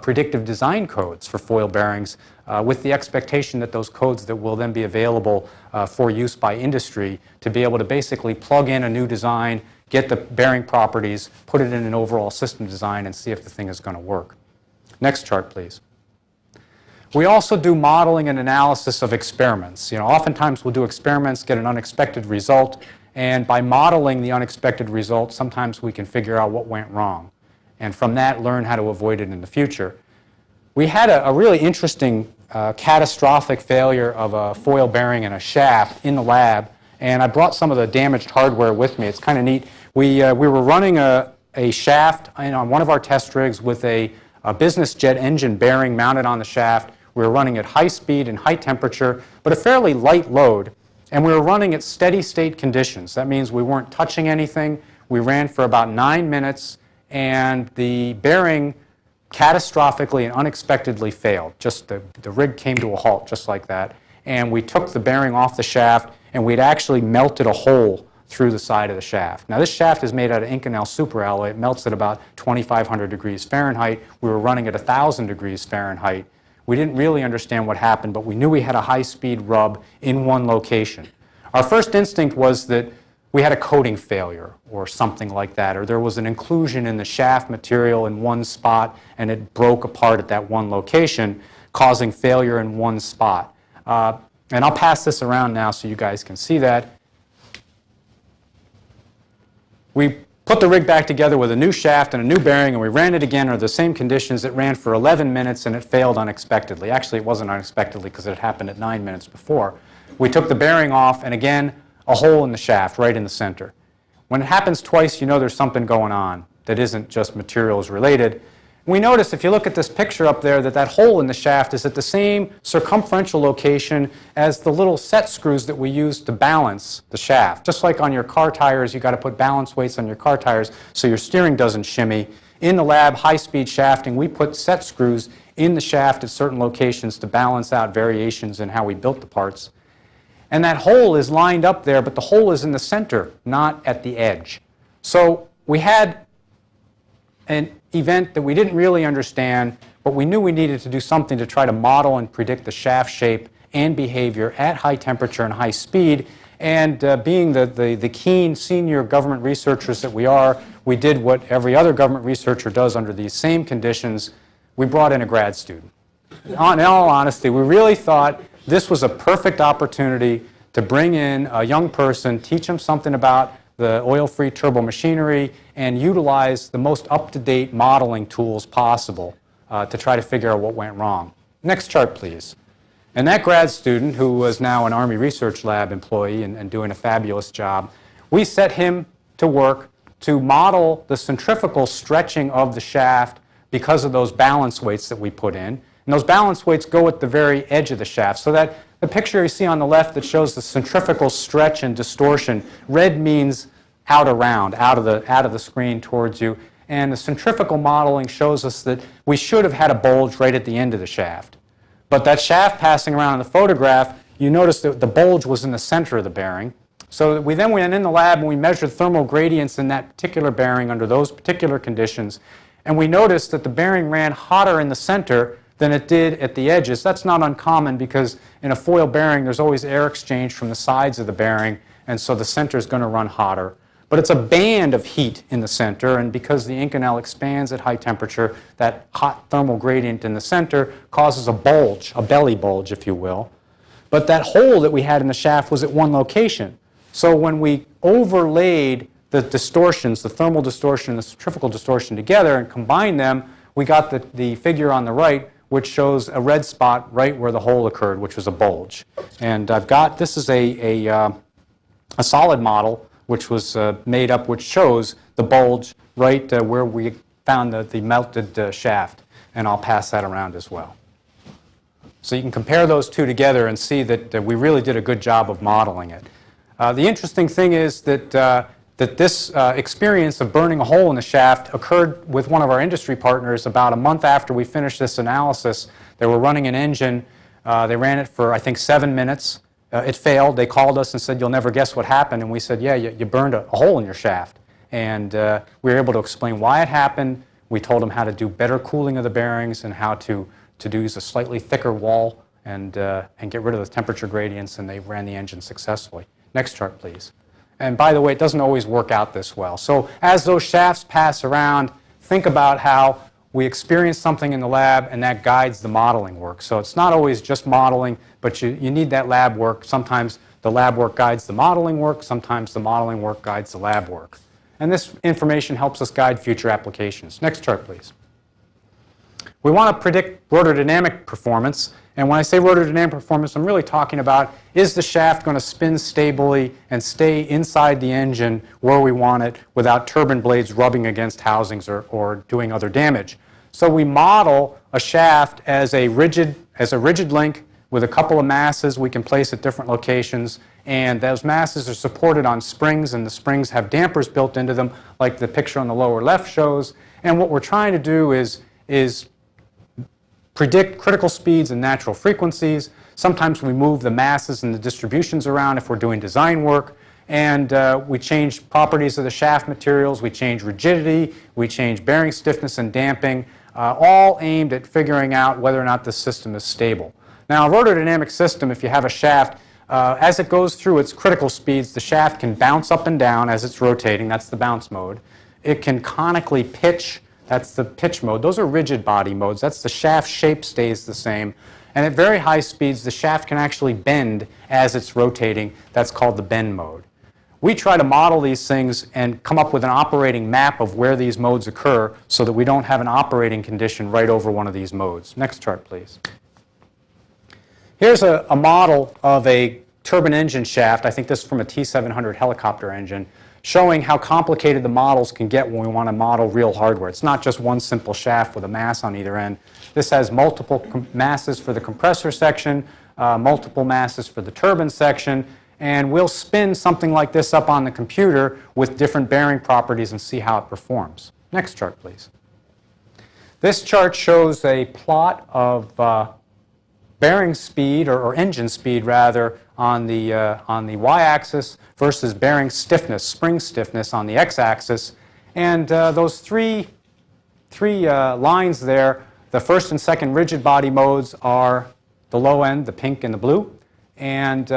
Speaker 2: predictive design codes for foil bearings with the expectation that those codes that will then be available for use by industry to be able to basically plug in a new design get the bearing properties, put it in an overall system design, and see if the thing is going to work. Next chart, please. We also do modeling and analysis of experiments. Oftentimes we'll do experiments, get an unexpected result, and by modeling the unexpected result, sometimes we can figure out what went wrong, and from that learn how to avoid it in the future. We had a really interesting catastrophic failure of a foil bearing in a shaft in the lab, and I brought some of the damaged hardware with me. It's kind of neat. We were running a shaft on one of our test rigs with a business jet engine bearing mounted on the shaft. We were running at high speed and high temperature, but a fairly light load, and we were running at steady state conditions. That means we weren't touching anything. We ran for about 9 minutes, and the bearing catastrophically and unexpectedly failed. Just the rig came to a halt just like that, and we took the bearing off the shaft, and we'd actually melted a hole through the side of the shaft. Now this shaft is made out of Inconel superalloy. It melts at about 2,500 degrees Fahrenheit. We were running at 1,000 degrees Fahrenheit. We didn't really understand what happened, but we knew we had a high-speed rub in one location. Our first instinct was that we had a coating failure or something like that, or there was an inclusion in the shaft material in one spot and it broke apart at that one location, causing failure in one spot. And I'll pass this around now so you guys can see that. We put the rig back together with a new shaft and a new bearing, and we ran it again under the same conditions. It ran for 11 minutes and it failed unexpectedly. Actually, it wasn't unexpectedly because it had happened at 9 minutes before. We took the bearing off, and again, a hole in the shaft right in the center. When it happens twice, you know there's something going on that isn't just materials related. We notice, if you look at this picture up there, that hole in the shaft is at the same circumferential location as the little set screws that we use to balance the shaft. Just like on your car tires, you've got to put balance weights on your car tires so your steering doesn't shimmy. In the lab, high-speed shafting, we put set screws in the shaft at certain locations to balance out variations in how we built the parts. And that hole is lined up there, but the hole is in the center, not at the edge. So we had an event that we didn't really understand, but we knew we needed to do something to try to model and predict the shaft shape and behavior at high temperature and high speed. And being the keen senior government researchers that we are, we did what every other government researcher does under these same conditions. We brought in a grad student. In all honesty, we really thought this was a perfect opportunity to bring in a young person, teach them something about the oil-free turbomachinery, and utilize the most up-to-date modeling tools possible to try to figure out what went wrong. Next chart, please. And that grad student, who was now an Army Research Lab employee and doing a fabulous job, we set him to work to model the centrifugal stretching of the shaft because of those balance weights that we put in. And those balance weights go at the very edge of the shaft, so that the picture you see on the left that shows the centrifugal stretch and distortion, red means out around, out of the screen towards you. And the centrifugal modeling shows us that we should have had a bulge right at the end of the shaft. But that shaft passing around in the photograph, you notice that the bulge was in the center of the bearing. So we then went in the lab and we measured thermal gradients in that particular bearing under those particular conditions. And we noticed that the bearing ran hotter in the center than it did at the edges. That's not uncommon because in a foil bearing there's always air exchange from the sides of the bearing, and so the center is going to run hotter. But it's a band of heat in the center, and because the Inconel expands at high temperature, that hot thermal gradient in the center causes a bulge, a belly bulge if you will. But that hole that we had in the shaft was at one location. So when we overlaid the distortions, the thermal distortion and the centrifugal distortion together and combined them, we got the figure on the right, which shows a red spot right where the hole occurred, which was a bulge. And this is a solid model which was made up, which shows the bulge right where we found the melted shaft. And I'll pass that around as well. So you can compare those two together and see that we really did a good job of modeling it. The interesting thing is that this experience of burning a hole in the shaft occurred with one of our industry partners about a month after we finished this analysis. They were running an engine. They ran it for, I think, 7 minutes. It failed. They called us and said, "You'll never guess what happened." And we said, "Yeah, you burned a hole in your shaft." And we were able to explain why it happened. We told them how to do better cooling of the bearings and how to use a slightly thicker wall and get rid of the temperature gradients, and they ran the engine successfully. Next chart, please. And by the way, it doesn't always work out this well. So as those shafts pass around, think about how we experience something in the lab and that guides the modeling work. So it's not always just modeling, but you need that lab work. Sometimes the lab work guides the modeling work, sometimes the modeling work guides the lab work. And this information helps us guide future applications. Next chart, please. We want to predict rotordynamic performance. And when I say rotordynamic performance, I'm really talking about, is the shaft going to spin stably and stay inside the engine where we want it without turbine blades rubbing against housings or doing other damage. So we model a shaft as a rigid link with a couple of masses we can place at different locations. And those masses are supported on springs, and the springs have dampers built into them, like the picture on the lower left shows. And what we're trying to do is predict critical speeds and natural frequencies. Sometimes we move the masses and the distributions around if we're doing design work. And we change properties of the shaft materials. We change rigidity. We change bearing stiffness and damping, all aimed at figuring out whether or not the system is stable. Now, a rotordynamic system, if you have a shaft, as it goes through its critical speeds, the shaft can bounce up and down as it's rotating. That's the bounce mode. It can conically pitch. That's the pitch mode. Those are rigid body modes. That's the shaft shape stays the same. And at very high speeds, the shaft can actually bend as it's rotating. That's called the bend mode. We try to model these things and come up with an operating map of where these modes occur so that we don't have an operating condition right over one of these modes. Next chart, please. Here's a model of a turbine engine shaft. I think this is from a T700 helicopter engine, showing how complicated the models can get when we want to model real hardware. It's not just one simple shaft with a mass on either end. This has multiple masses for the compressor section, multiple masses for the turbine section, and we'll spin something like this up on the computer with different bearing properties and see how it performs. Next chart, please. This chart shows a plot of bearing speed, or engine speed rather, on the y-axis versus bearing stiffness, spring stiffness on the x-axis. And those three lines there, the first and second rigid body modes are the low end, the pink and the blue. And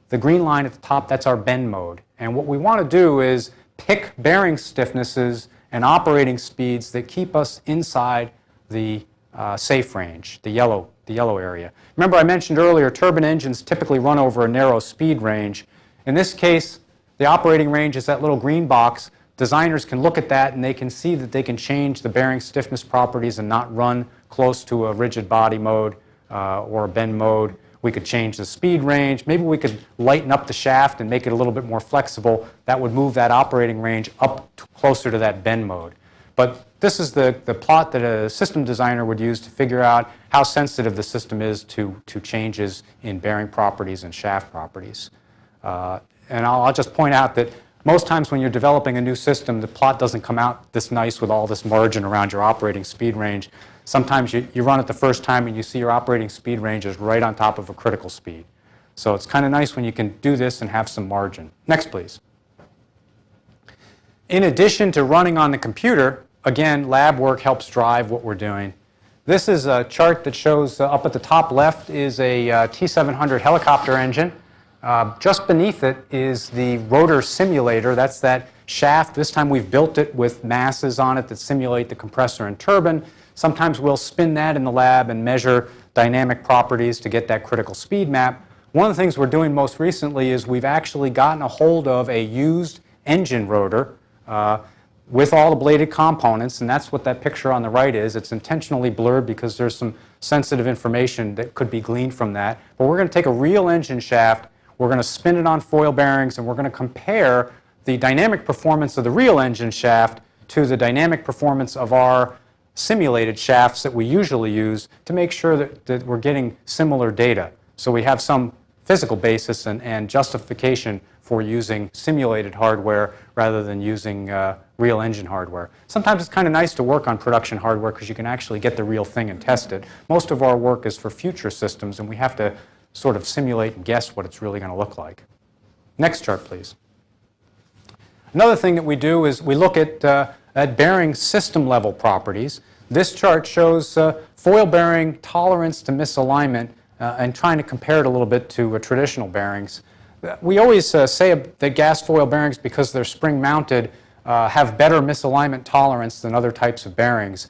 Speaker 2: the green line at the top, that's our bend mode. And what we want to do is pick bearing stiffnesses and operating speeds that keep us inside the safe range, the yellow area. Remember I mentioned earlier, turbine engines typically run over a narrow speed range. In this case, the operating range is that little green box. Designers can look at that and they can see that they can change the bearing stiffness properties and not run close to a rigid body mode or a bend mode. We could change the speed range. Maybe we could lighten up the shaft and make it a little bit more flexible. That would move that operating range up closer to that bend mode. But this is the plot that a system designer would use to figure out how sensitive the system is to changes in bearing properties and shaft properties. And I'll just point out that most times when you're developing a new system, the plot doesn't come out this nice with all this margin around your operating speed range. Sometimes you run it the first time and you see your operating speed range is right on top of a critical speed. So it's kind of nice when you can do this and have some margin. Next, please. In addition to running on the computer, again, lab work helps drive what we're doing. This is a chart that shows up at the top left is a T700 helicopter engine. Just beneath it is the rotor simulator. That's that shaft. This time we've built it with masses on it that simulate the compressor and turbine. Sometimes we'll spin that in the lab and measure dynamic properties to get that critical speed map. One of the things we're doing most recently is we've actually gotten a hold of a used engine rotor with all the bladed components, and that's what that picture on the right is. It's intentionally blurred because there's some sensitive information that could be gleaned from that. But we're going to take a real engine shaft, we're going to spin it on foil bearings, and we're going to compare the dynamic performance of the real engine shaft to the dynamic performance of our simulated shafts that we usually use to make sure that we're getting similar data. So we have some physical basis and justification for using simulated hardware rather than using real engine hardware. Sometimes it's kind of nice to work on production hardware because you can actually get the real thing and test it. Most of our work is for future systems and we have to sort of simulate and guess what it's really going to look like. Next chart, please. Another thing that we do is we look at bearing system level properties. This chart shows foil bearing tolerance to misalignment and trying to compare it a little bit to traditional bearings. we always say that gas foil bearings, because they're spring-mounted, have better misalignment tolerance than other types of bearings.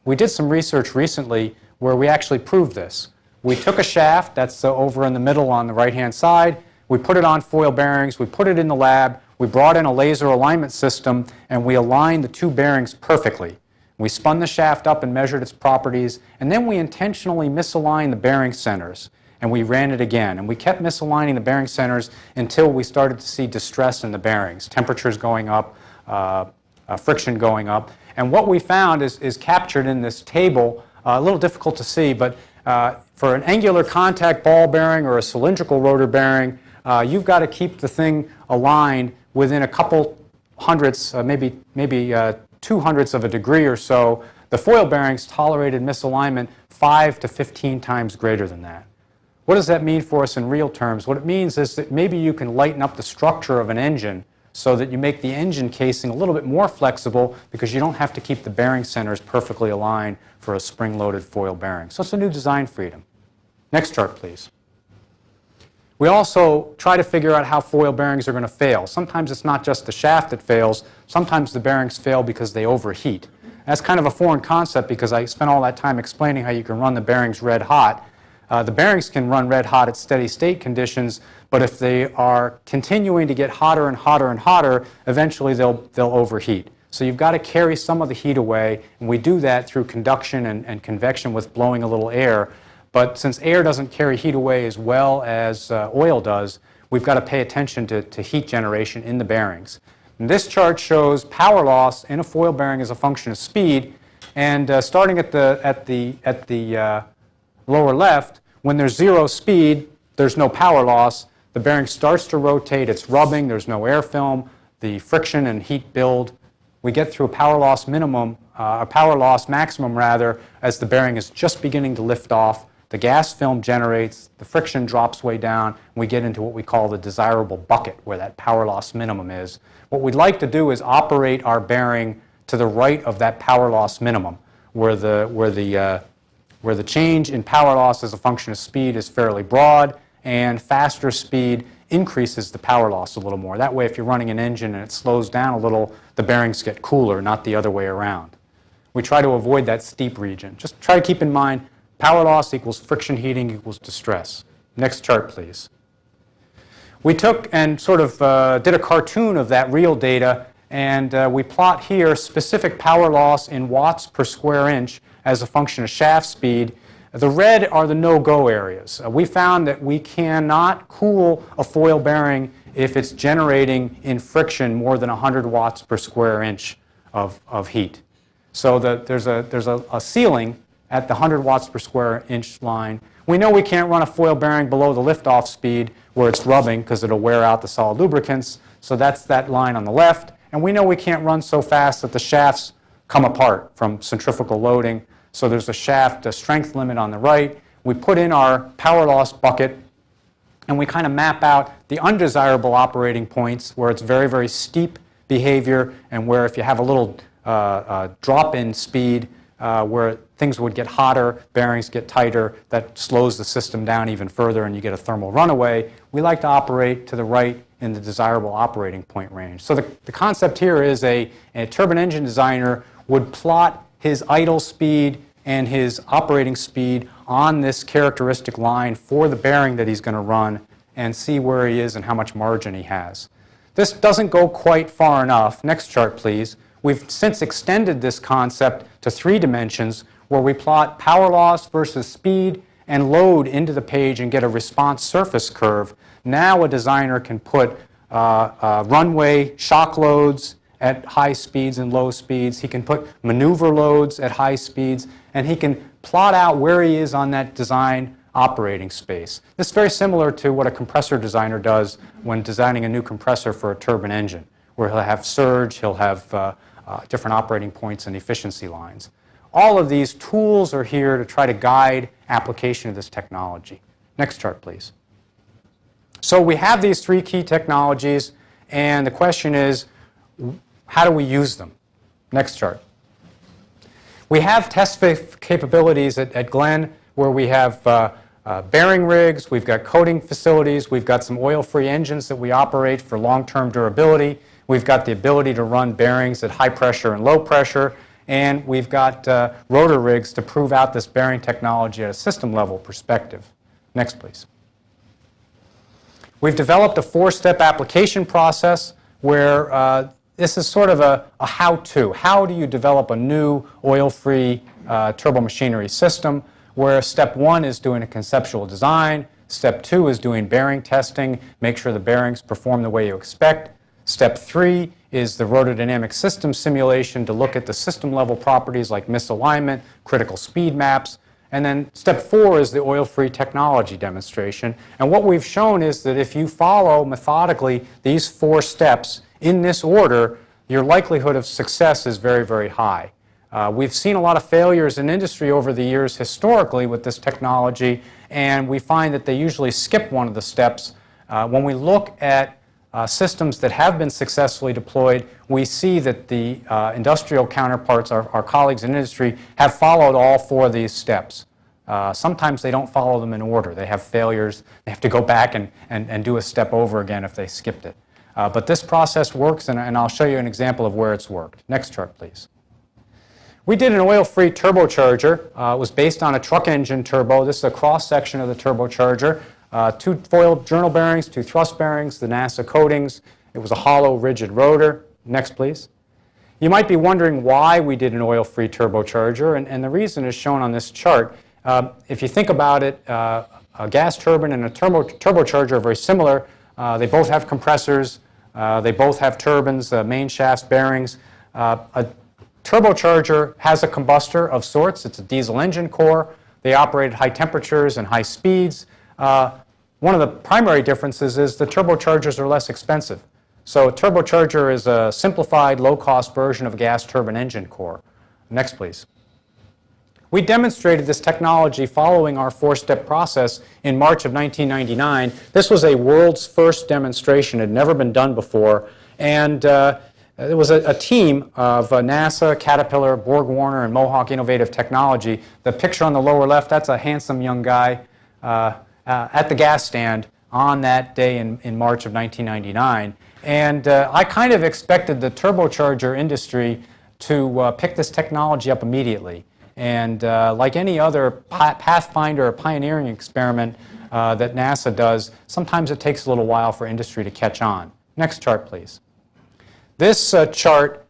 Speaker 2: We did some research recently where we actually proved this. We took a shaft that's over in the middle on the right-hand side. We put it on foil bearings. We put it in the lab. We brought in a laser alignment system, and we aligned the two bearings perfectly. We spun the shaft up and measured its properties, and then we intentionally misaligned the bearing centers, and we ran it again. And we kept misaligning the bearing centers until we started to see distress in the bearings, temperatures going up, friction going up. And what we found is captured in this table, a little difficult to see, but for an angular contact ball bearing or a cylindrical rotor bearing, you've got to keep the thing aligned within a couple hundredths, maybe 2/100ths of a degree or so. The foil bearings tolerated misalignment 5 to 15 times greater than that. What does that mean for us in real terms? What it means is that maybe you can lighten up the structure of an engine so that you make the engine casing a little bit more flexible because you don't have to keep the bearing centers perfectly aligned for a spring-loaded foil bearing. So it's a new design freedom. Next chart, please. We also try to figure out how foil bearings are going to fail. Sometimes it's not just the shaft that fails. Sometimes the bearings fail because they overheat. That's kind of a foreign concept because I spent all that time explaining how you can run the bearings red hot. The bearings can run red hot at steady state conditions, but if they are continuing to get hotter and hotter and hotter, eventually they'll overheat. So you've got to carry some of the heat away, and we do that through conduction and convection with blowing a little air. But since air doesn't carry heat away as well as oil does, we've got to pay attention to heat generation in the bearings. And this chart shows power loss in a foil bearing as a function of speed, and starting at the lower left, when there's zero speed, there's no power loss. The bearing starts to rotate, it's rubbing, there's no air film, the friction and heat build. We get through a power loss maximum rather, as the bearing is just beginning to lift off. The gas film generates, the friction drops way down, and we get into what we call the desirable bucket, where that power loss minimum is. What we'd like to do is operate our bearing to the right of that power loss minimum, where the change in power loss as a function of speed is fairly broad, and faster speed increases the power loss a little more. That way, if you're running an engine and it slows down a little, the bearings get cooler, not the other way around. We try to avoid that steep region. Just try to keep in mind, power loss equals friction heating equals distress. Next chart, please. We took and sort of did a cartoon of that real data, and we plot here specific power loss in watts per square inch as a function of shaft speed. The red are the no-go areas. We found that we cannot cool a foil bearing if it's generating in friction more than 100 watts per square inch of heat. So there's a ceiling at the 100 watts per square inch line. We know we can't run a foil bearing below the liftoff speed where it's rubbing because it'll wear out the solid lubricants. So that's that line on the left. And we know we can't run so fast that the shafts come apart from centrifugal loading. So there's a shaft strength limit on the right. We put in our power loss bucket, and we kind of map out the undesirable operating points where it's very, very steep behavior, and where if you have a little drop in speed where things would get hotter, bearings get tighter, that slows the system down even further and you get a thermal runaway. We like to operate to the right in the desirable operating point range. So the concept here is a turbine engine designer would plot his idle speed and his operating speed on this characteristic line for the bearing that he's going to run and see where he is and how much margin he has. This doesn't go quite far enough. Next chart, please. We've since extended this concept to 3 dimensions where we plot power loss versus speed and load into the page and get a response surface curve. Now a designer can put runway shock loads at high speeds and low speeds. He can put maneuver loads at high speeds, and he can plot out where he is on that design operating space. This is very similar to what a compressor designer does when designing a new compressor for a turbine engine, where he'll have surge, he'll have different operating points and efficiency lines. All of these tools are here to try to guide application of this technology. Next chart, please. So we have these 3 key technologies, and the question is, how do we use them? Next chart. We have test capabilities at Glenn where we have bearing rigs, we've got coating facilities, we've got some oil-free engines that we operate for long-term durability, we've got the ability to run bearings at high pressure and low pressure, and we've got rotor rigs to prove out this bearing technology at a system level perspective. Next, please. We've developed a 4-step application process where this is sort of a how-to. How do you develop a new oil-free turbomachinery system, where step 1 is doing a conceptual design, step 2 is doing bearing testing, make sure the bearings perform the way you expect. Step 3 is the rotordynamic system simulation to look at the system level properties like misalignment, critical speed maps. And then step 4 is the oil-free technology demonstration. And what we've shown is that if you follow methodically these 4 steps in this order, your likelihood of success is very, very high. We've seen a lot of failures in industry over the years historically with this technology, and we find that they usually skip one of the steps. When we look at systems that have been successfully deployed, we see that the industrial counterparts, our colleagues in industry, have followed all 4 of these steps. Sometimes they don't follow them in order. They have failures. They have to go back and do a step over again if they skipped it. But this process works, and I'll show you an example of where it's worked. Next chart, please. We did an oil-free turbocharger. It was based on a truck engine turbo. This is a cross-section of the turbocharger. 2 foil journal bearings, 2 thrust bearings, the NASA coatings. It was a hollow, rigid rotor. Next, please. You might be wondering why we did an oil-free turbocharger, and the reason is shown on this chart. If you think about it, a gas turbine and a turbocharger are very similar. They both have compressors. They both have turbines, main shafts, bearings. A turbocharger has a combustor of sorts. It's a diesel engine core. They operate at high temperatures and high speeds. One of the primary differences is the turbochargers are less expensive. So a turbocharger is a simplified, low-cost version of a gas turbine engine core. Next, please. We demonstrated this technology following our 4-step process in March of 1999. This was a world's first demonstration. It had never been done before. And there was a team of NASA, Caterpillar, Borg-Warner, and Mohawk Innovative Technology. The picture on the lower left, that's a handsome young guy at the gas stand on that day in March of 1999. And I kind of expected the turbocharger industry to pick this technology up immediately. And like any other pathfinder or pioneering experiment that NASA does, sometimes it takes a little while for industry to catch on. Next chart, please. This chart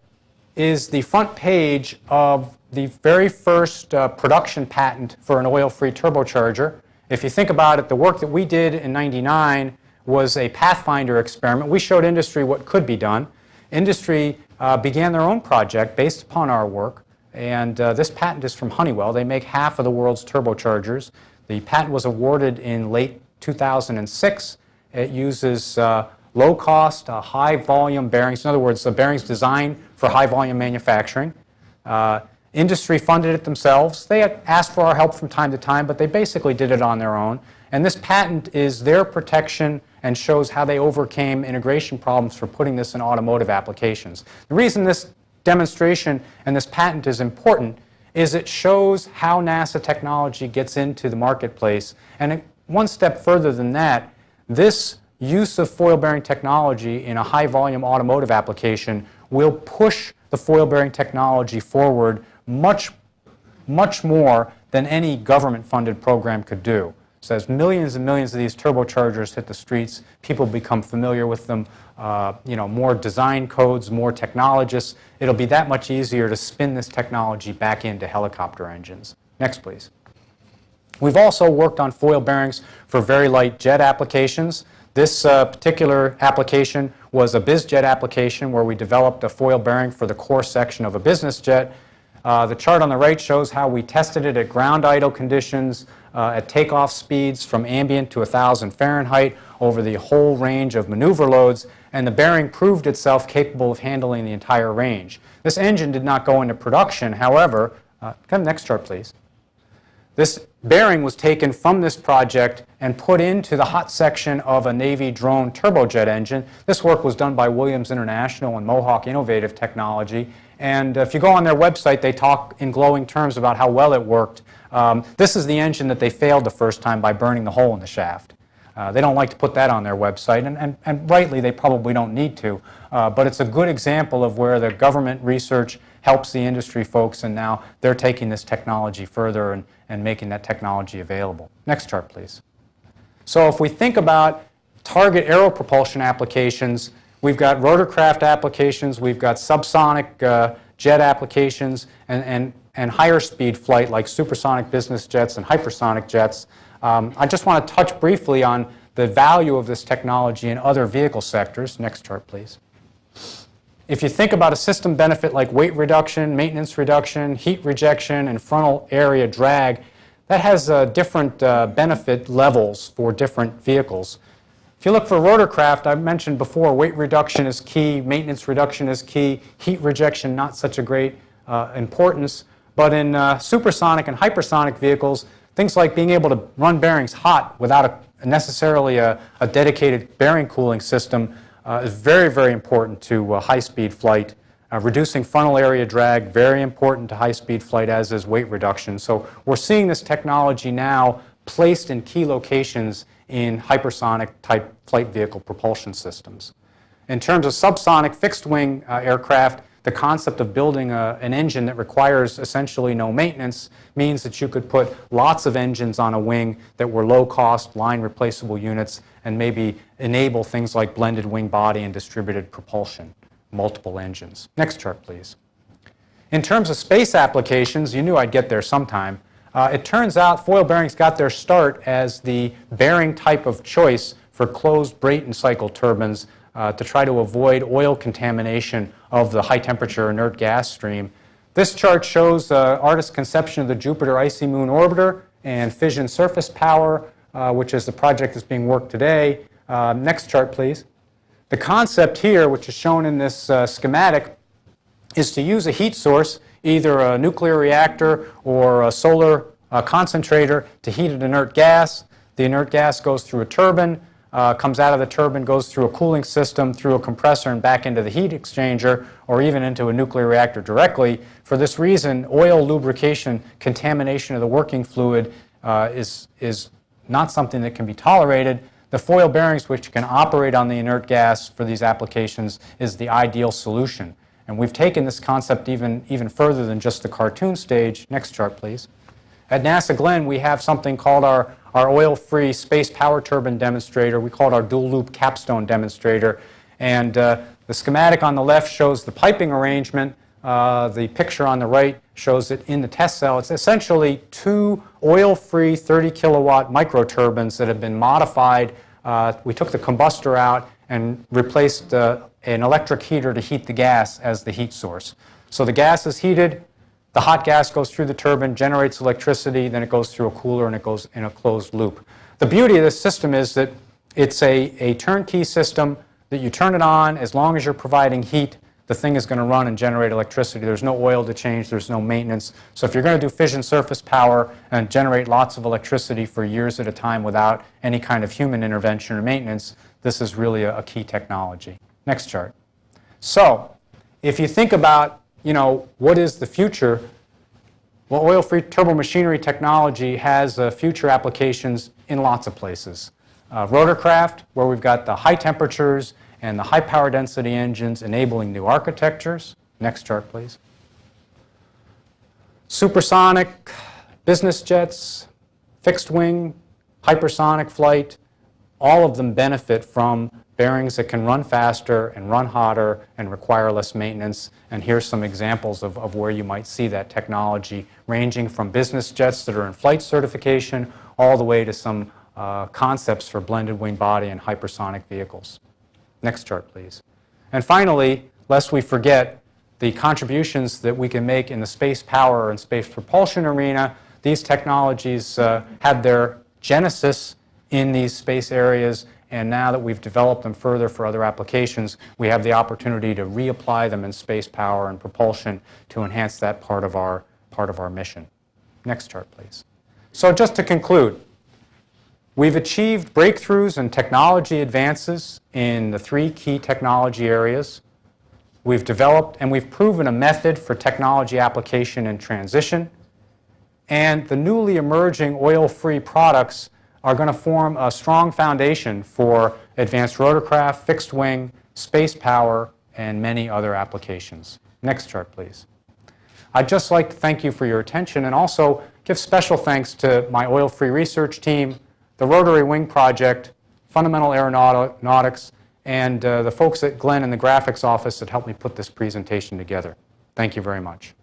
Speaker 2: is the front page of the very first production patent for an oil-free turbocharger. If you think about it, the work that we did in '99 was a pathfinder experiment. We showed industry what could be done. Industry began their own project based upon our work. And this patent is from Honeywell. They make half of the world's turbochargers. The patent was awarded in late 2006. It uses low-cost, high-volume bearings. In other words, the bearings designed for high-volume manufacturing. Industry funded it themselves. They had asked for our help from time to time, but they basically did it on their own. And this patent is their protection and shows how they overcame integration problems for putting this in automotive applications. The reason this demonstration and this patent is important is it shows how NASA technology gets into the marketplace. And one step further than that, this use of foil bearing technology in a high volume automotive application will push the foil bearing technology forward much more than any government funded program could do. So as millions and millions of these turbochargers hit the streets, people become familiar with them, more design codes, more technologists, it'll be that much easier to spin this technology back into helicopter engines. Next, please. We've also worked on foil bearings for very light jet applications. This particular application was a biz jet application where we developed a foil bearing for the core section of a business jet. The chart on the right shows how we tested it at ground idle conditions, at takeoff speeds from ambient to 1,000 Fahrenheit over the whole range of maneuver loads, and the bearing proved itself capable of handling the entire range. This engine did not go into production, however, next chart please. This bearing was taken from this project and put into the hot section of a Navy drone turbojet engine. This work was done by Williams International and Mohawk Innovative Technology, And if you go on their website, they talk in glowing terms about how well it worked. This is the engine that they failed the first time by burning the hole in the shaft. They don't like to put that on their website, and rightly, they probably don't need to. But it's a good example of where the government research helps the industry folks, and now they're taking this technology further and making that technology available. Next chart, please. So if we think about target aero propulsion applications, we've got rotorcraft applications, we've got subsonic jet applications, and higher speed flight like supersonic business jets and hypersonic jets. I just want to touch briefly on the value of this technology in other vehicle sectors. Next chart, please. If you think about a system benefit like weight reduction, maintenance reduction, heat rejection, and frontal area drag, that has different benefit levels for different vehicles. If you look for rotorcraft, I mentioned before, weight reduction is key, maintenance reduction is key, heat rejection not such a great importance. But in supersonic and hypersonic vehicles, things like being able to run bearings hot without necessarily a dedicated bearing cooling system is very, very important to high-speed flight. Reducing frontal area drag, very important to high-speed flight, as is weight reduction. So we're seeing this technology now placed in key locations in hypersonic-type flight vehicle propulsion systems. In terms of subsonic fixed-wing aircraft, the concept of building an engine that requires essentially no maintenance means that you could put lots of engines on a wing that were low-cost, line-replaceable units, and maybe enable things like blended wing body and distributed propulsion, multiple engines. Next chart, please. In terms of space applications, you knew I'd get there sometime. It turns out foil bearings got their start as the bearing type of choice for closed Brayton cycle turbines to try to avoid oil contamination of the high-temperature inert gas stream. This chart shows artist's conception of the Jupiter Icy Moon Orbiter and fission surface power, which is the project that's being worked today. Next chart, please. The concept here, which is shown in this schematic, is to use a heat source, either a nuclear reactor or a solar concentrator, to heat an inert gas. The inert gas goes through a turbine, comes out of the turbine, goes through a cooling system, through a compressor, and back into the heat exchanger, or even into a nuclear reactor directly. For this reason, oil lubrication, contamination of the working fluid, is not something that can be tolerated. The foil bearings, which can operate on the inert gas for these applications, is the ideal solution. And we've taken this concept even further than just the cartoon stage. Next chart, please. At NASA Glenn, we have something called our oil-free space power turbine demonstrator. We call it our dual-loop capstone demonstrator. And the schematic on the left shows the piping arrangement. The picture on the right shows it in the test cell. It's essentially two oil-free 30-kilowatt microturbines that have been modified. We took the combustor out and replaced an electric heater to heat the gas as the heat source. So the gas is heated, the hot gas goes through the turbine, generates electricity, then it goes through a cooler and it goes in a closed loop. The beauty of this system is that it's a turnkey system that you turn it on. As long as you're providing heat, the thing is going to run and generate electricity. There's no oil to change, there's no maintenance. So if you're going to do fission surface power and generate lots of electricity for years at a time without any kind of human intervention or maintenance, this is really a key technology. Next chart. So if you think about, what is the future? Well, oil-free turbomachinery technology has future applications in lots of places. Rotorcraft, where we've got the high temperatures and the high power density engines enabling new architectures. Next chart, please. Supersonic, business jets, fixed wing, hypersonic flight, all of them benefit from bearings that can run faster and run hotter and require less maintenance. And here's some examples of where you might see that technology, ranging from business jets that are in flight certification all the way to some concepts for blended wing body and hypersonic vehicles. Next chart, please. And finally, lest we forget the contributions that we can make in the space power and space propulsion arena, these technologies had their genesis in these space areas, and now that we've developed them further for other applications, we have the opportunity to reapply them in space power and propulsion to enhance that part of our mission. Next chart, please. So just to conclude, we've achieved breakthroughs and technology advances in the three key technology areas: We've developed and we've proven a method for technology application and transition. And the newly emerging oil-free products are going to form a strong foundation for advanced rotorcraft, fixed wing, space power, and many other applications. Next chart, please. I'd just like to thank you for your attention and also give special thanks to my oil-free research team, the Rotary Wing Project, Fundamental Aeronautics, and the folks at Glenn in the graphics office that helped me put this presentation together. Thank you very much.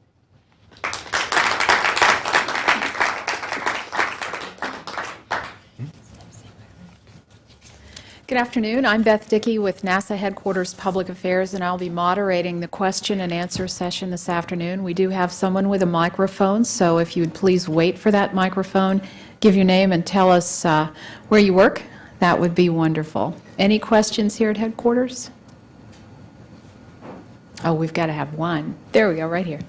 Speaker 3: Good afternoon. I'm Beth Dickey with NASA Headquarters Public Affairs, and I'll be moderating the question and answer session this afternoon. We do have someone with a microphone, so if you would please wait for that microphone, give your name and tell us where you work, that would be wonderful. Any questions here at Headquarters? Oh, we've got to have one. There we go, right here.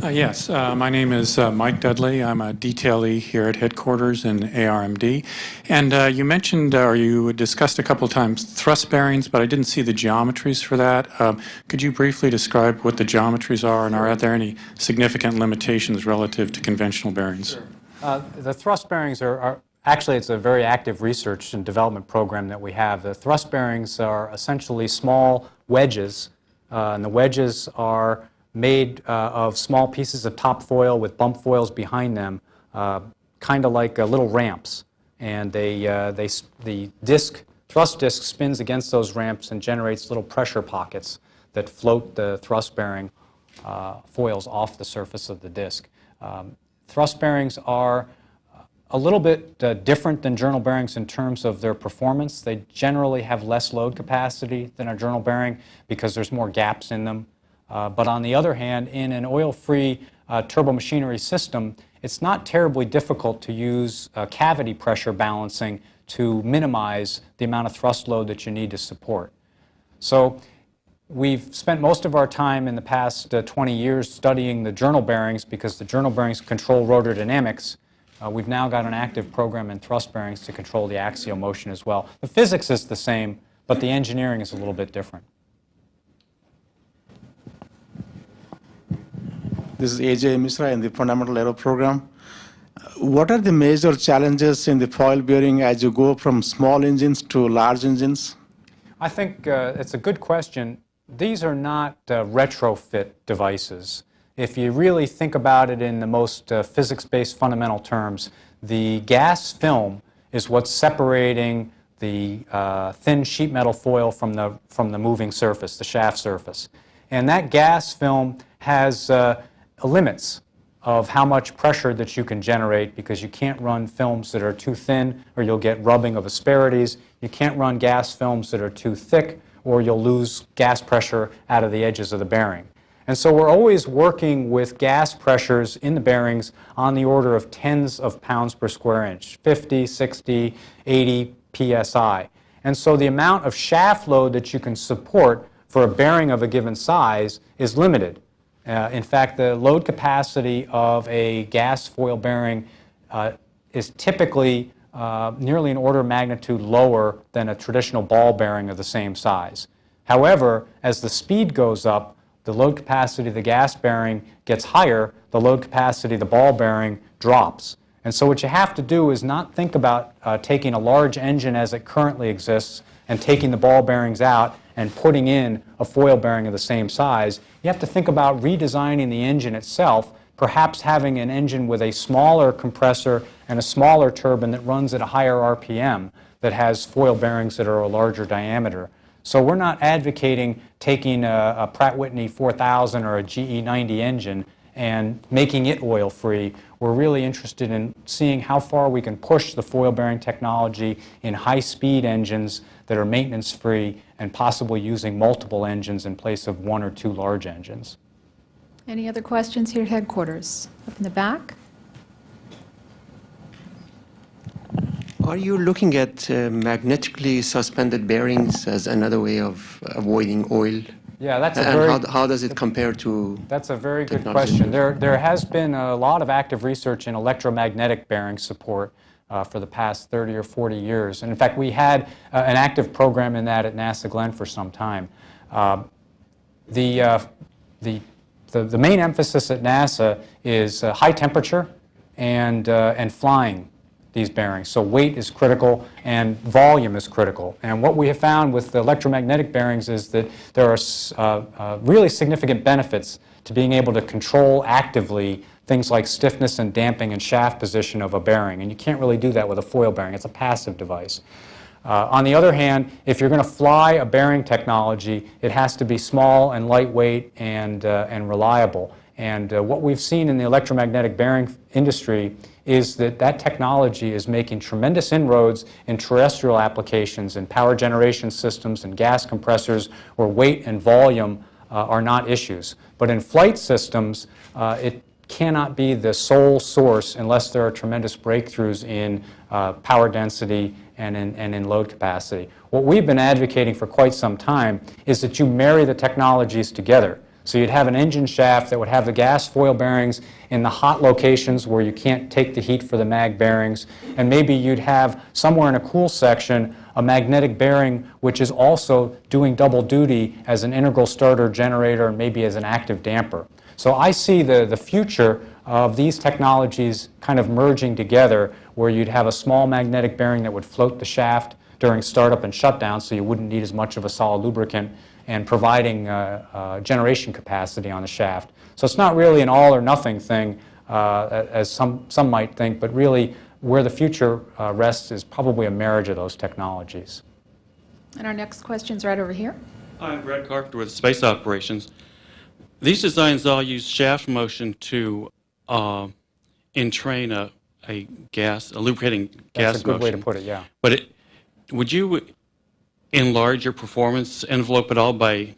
Speaker 4: Yes, my name is Mike Dudley. I'm a detailee here at headquarters in ARMD. And you mentioned, or you discussed a couple of times, thrust bearings, but I didn't see the geometries for that. Could you briefly describe what the geometries are, and are there any significant limitations relative to conventional bearings?
Speaker 2: Sure. The thrust bearings are actually, it's a very active research and development program that we have. The thrust bearings are essentially small wedges, and the wedges are made of small pieces of top foil with bump foils behind them, kind of like little ramps. And the thrust disc spins against those ramps and generates little pressure pockets that float the thrust bearing foils off the surface of the disc. Thrust bearings are a little bit different than journal bearings in terms of their performance. They generally have less load capacity than a journal bearing because there's more gaps in them. But on the other hand, in an oil-free turbomachinery system, it's not terribly difficult to use cavity pressure balancing to minimize the amount of thrust load that you need to support. So we've spent most of our time in the past 20 years studying the journal bearings because the journal bearings control rotor dynamics. We've now got an active program in thrust bearings to control the axial motion as well. The physics is the same, but the engineering is a little bit different.
Speaker 5: This is A.J. Misra in the Fundamental Aero program. What are the major challenges in the foil bearing as you go from small engines to large engines?
Speaker 2: I think it's a good question. These are not retrofit devices. If you really think about it in the most physics-based fundamental terms, the gas film is what's separating the thin sheet metal foil from the moving surface, the shaft surface. And that gas film has limits of how much pressure that you can generate because you can't run films that are too thin or you'll get rubbing of asperities. You can't run gas films that are too thick or you'll lose gas pressure out of the edges of the bearing. And so we're always working with gas pressures in the bearings on the order of tens of pounds per square inch, 50, 60, 80 psi. And so the amount of shaft load that you can support for a bearing of a given size is limited. In fact, the load capacity of a gas foil bearing is typically nearly an order of magnitude lower than a traditional ball bearing of the same size. However, as the speed goes up, the load capacity of the gas bearing gets higher, the load capacity of the ball bearing drops. And so what you have to do is not think about taking a large engine as it currently exists and taking the ball bearings out and putting in a foil bearing of the same size. You have to think about redesigning the engine itself, perhaps having an engine with a smaller compressor and a smaller turbine that runs at a higher RPM that has foil bearings that are a larger diameter. So we're not advocating taking a Pratt & Whitney 4000 or a GE 90 engine and making it oil-free. We're really interested in seeing how far we can push the foil bearing technology in high-speed engines that are maintenance-free and possibly using multiple engines in place of one or two large engines.
Speaker 3: Any other questions here at headquarters? Up in the back?
Speaker 6: Are you looking at magnetically suspended bearings as another way of avoiding oil?
Speaker 2: Yeah, that's a
Speaker 6: And
Speaker 2: very...
Speaker 6: how does it compare to...
Speaker 2: That's a very good
Speaker 6: technology?
Speaker 2: question. There has been a lot of active research in electromagnetic bearing support for the past 30 or 40 years. And in fact, we had an active program in that at NASA Glenn for some time. The main emphasis at NASA is high temperature and flying these bearings. So weight is critical and volume is critical. And what we have found with the electromagnetic bearings is that there are really significant benefits to being able to control actively things like stiffness and damping and shaft position of a bearing. And you can't really do that with a foil bearing. It's a passive device. On the other hand, if you're going to fly a bearing technology, it has to be small and lightweight and reliable. And what we've seen in the electromagnetic bearing industry is that that technology is making tremendous inroads in terrestrial applications, in power generation systems and gas compressors, where weight and volume are not issues. But in flight systems, it cannot be the sole source unless there are tremendous breakthroughs in power density and in load capacity. What we've been advocating for quite some time is that you marry the technologies together. So you'd have an engine shaft that would have the gas foil bearings in the hot locations where you can't take the heat for the mag bearings, and maybe you'd have somewhere in a cool section a magnetic bearing which is also doing double duty as an integral starter generator and maybe as an active damper. So I see the future of these technologies kind of merging together, where you'd have a small magnetic bearing that would float the shaft during startup and shutdown, so you wouldn't need as much of a solid lubricant, and providing generation capacity on the shaft. So it's not really an all or nothing thing, as some might think, but really where the future rests is probably a marriage of those technologies.
Speaker 3: And our next question's right over here.
Speaker 7: Hi, I'm Brad Carpenter with Space Operations. These designs all use shaft motion to entrain a lubricating gas motion.
Speaker 2: That's a good way to put it, yeah.
Speaker 7: But would you enlarge your performance envelope at all by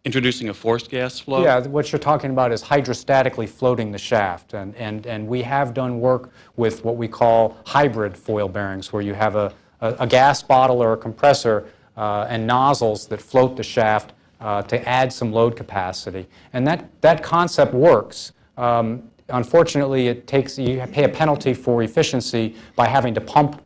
Speaker 7: introducing a forced gas flow?
Speaker 2: Yeah, what you're talking about is hydrostatically floating the shaft, and we have done work with what we call hybrid foil bearings, where you have a gas bottle or a compressor and nozzles that float the shaft to add some load capacity. And that concept works. Unfortunately, you pay a penalty for efficiency by having to pump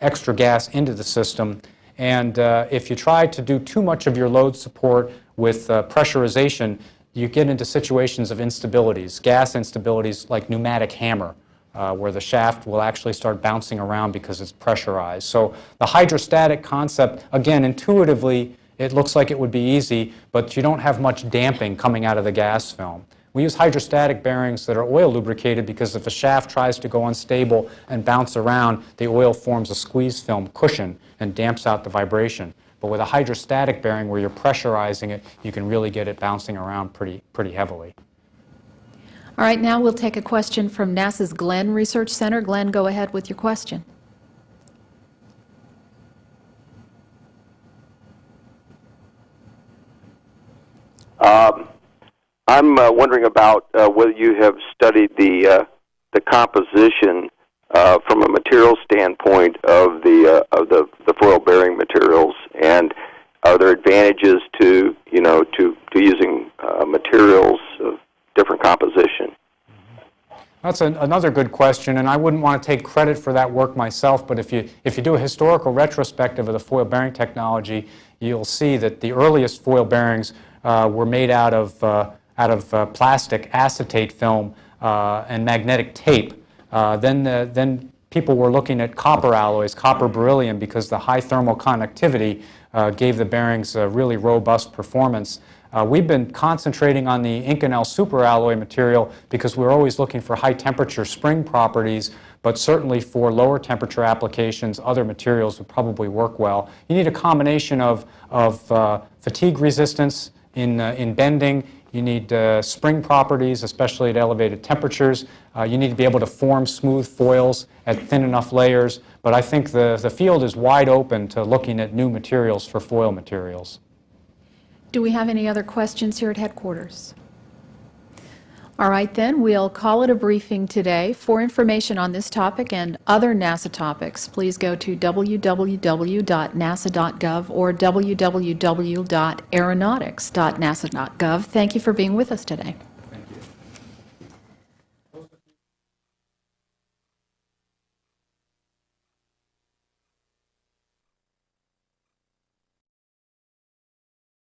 Speaker 2: extra gas into the system. And if you try to do too much of your load support with pressurization, you get into situations of instabilities, gas instabilities like pneumatic hammer, where the shaft will actually start bouncing around because it's pressurized. So the hydrostatic concept, again, intuitively, it looks like it would be easy, but you don't have much damping coming out of the gas film. We use hydrostatic bearings that are oil lubricated because if a shaft tries to go unstable and bounce around, the oil forms a squeeze film cushion and damps out the vibration. But with a hydrostatic bearing where you're pressurizing it, you can really get it bouncing around pretty heavily.
Speaker 3: All right, now we'll take a question from NASA's Glenn Research Center. Glenn, go ahead with your question.
Speaker 8: I'm wondering about whether you have studied the composition from a material standpoint of the foil bearing materials, and are there advantages to using materials of different composition?
Speaker 2: That's another good question, and I wouldn't want to take credit for that work myself, but if you do a historical retrospective of the foil bearing technology, you'll see that the earliest foil bearings were made out of plastic acetate film and magnetic tape. Then people were looking at copper alloys, copper beryllium, because the high thermal conductivity gave the bearings a really robust performance. We've been concentrating on the Inconel superalloy material because we're always looking for high temperature spring properties, but certainly for lower temperature applications, other materials would probably work well. You need a combination of fatigue resistance in bending. You need spring properties, especially at elevated temperatures. You need to be able to form smooth foils at thin enough layers. But I think the field is wide open to looking at new materials for foil materials.
Speaker 3: Do we have any other questions here at headquarters? All right, then, we'll call it a briefing today. For information on this topic and other NASA topics, please go to www.nasa.gov or www.aeronautics.nasa.gov. Thank you for being with us today.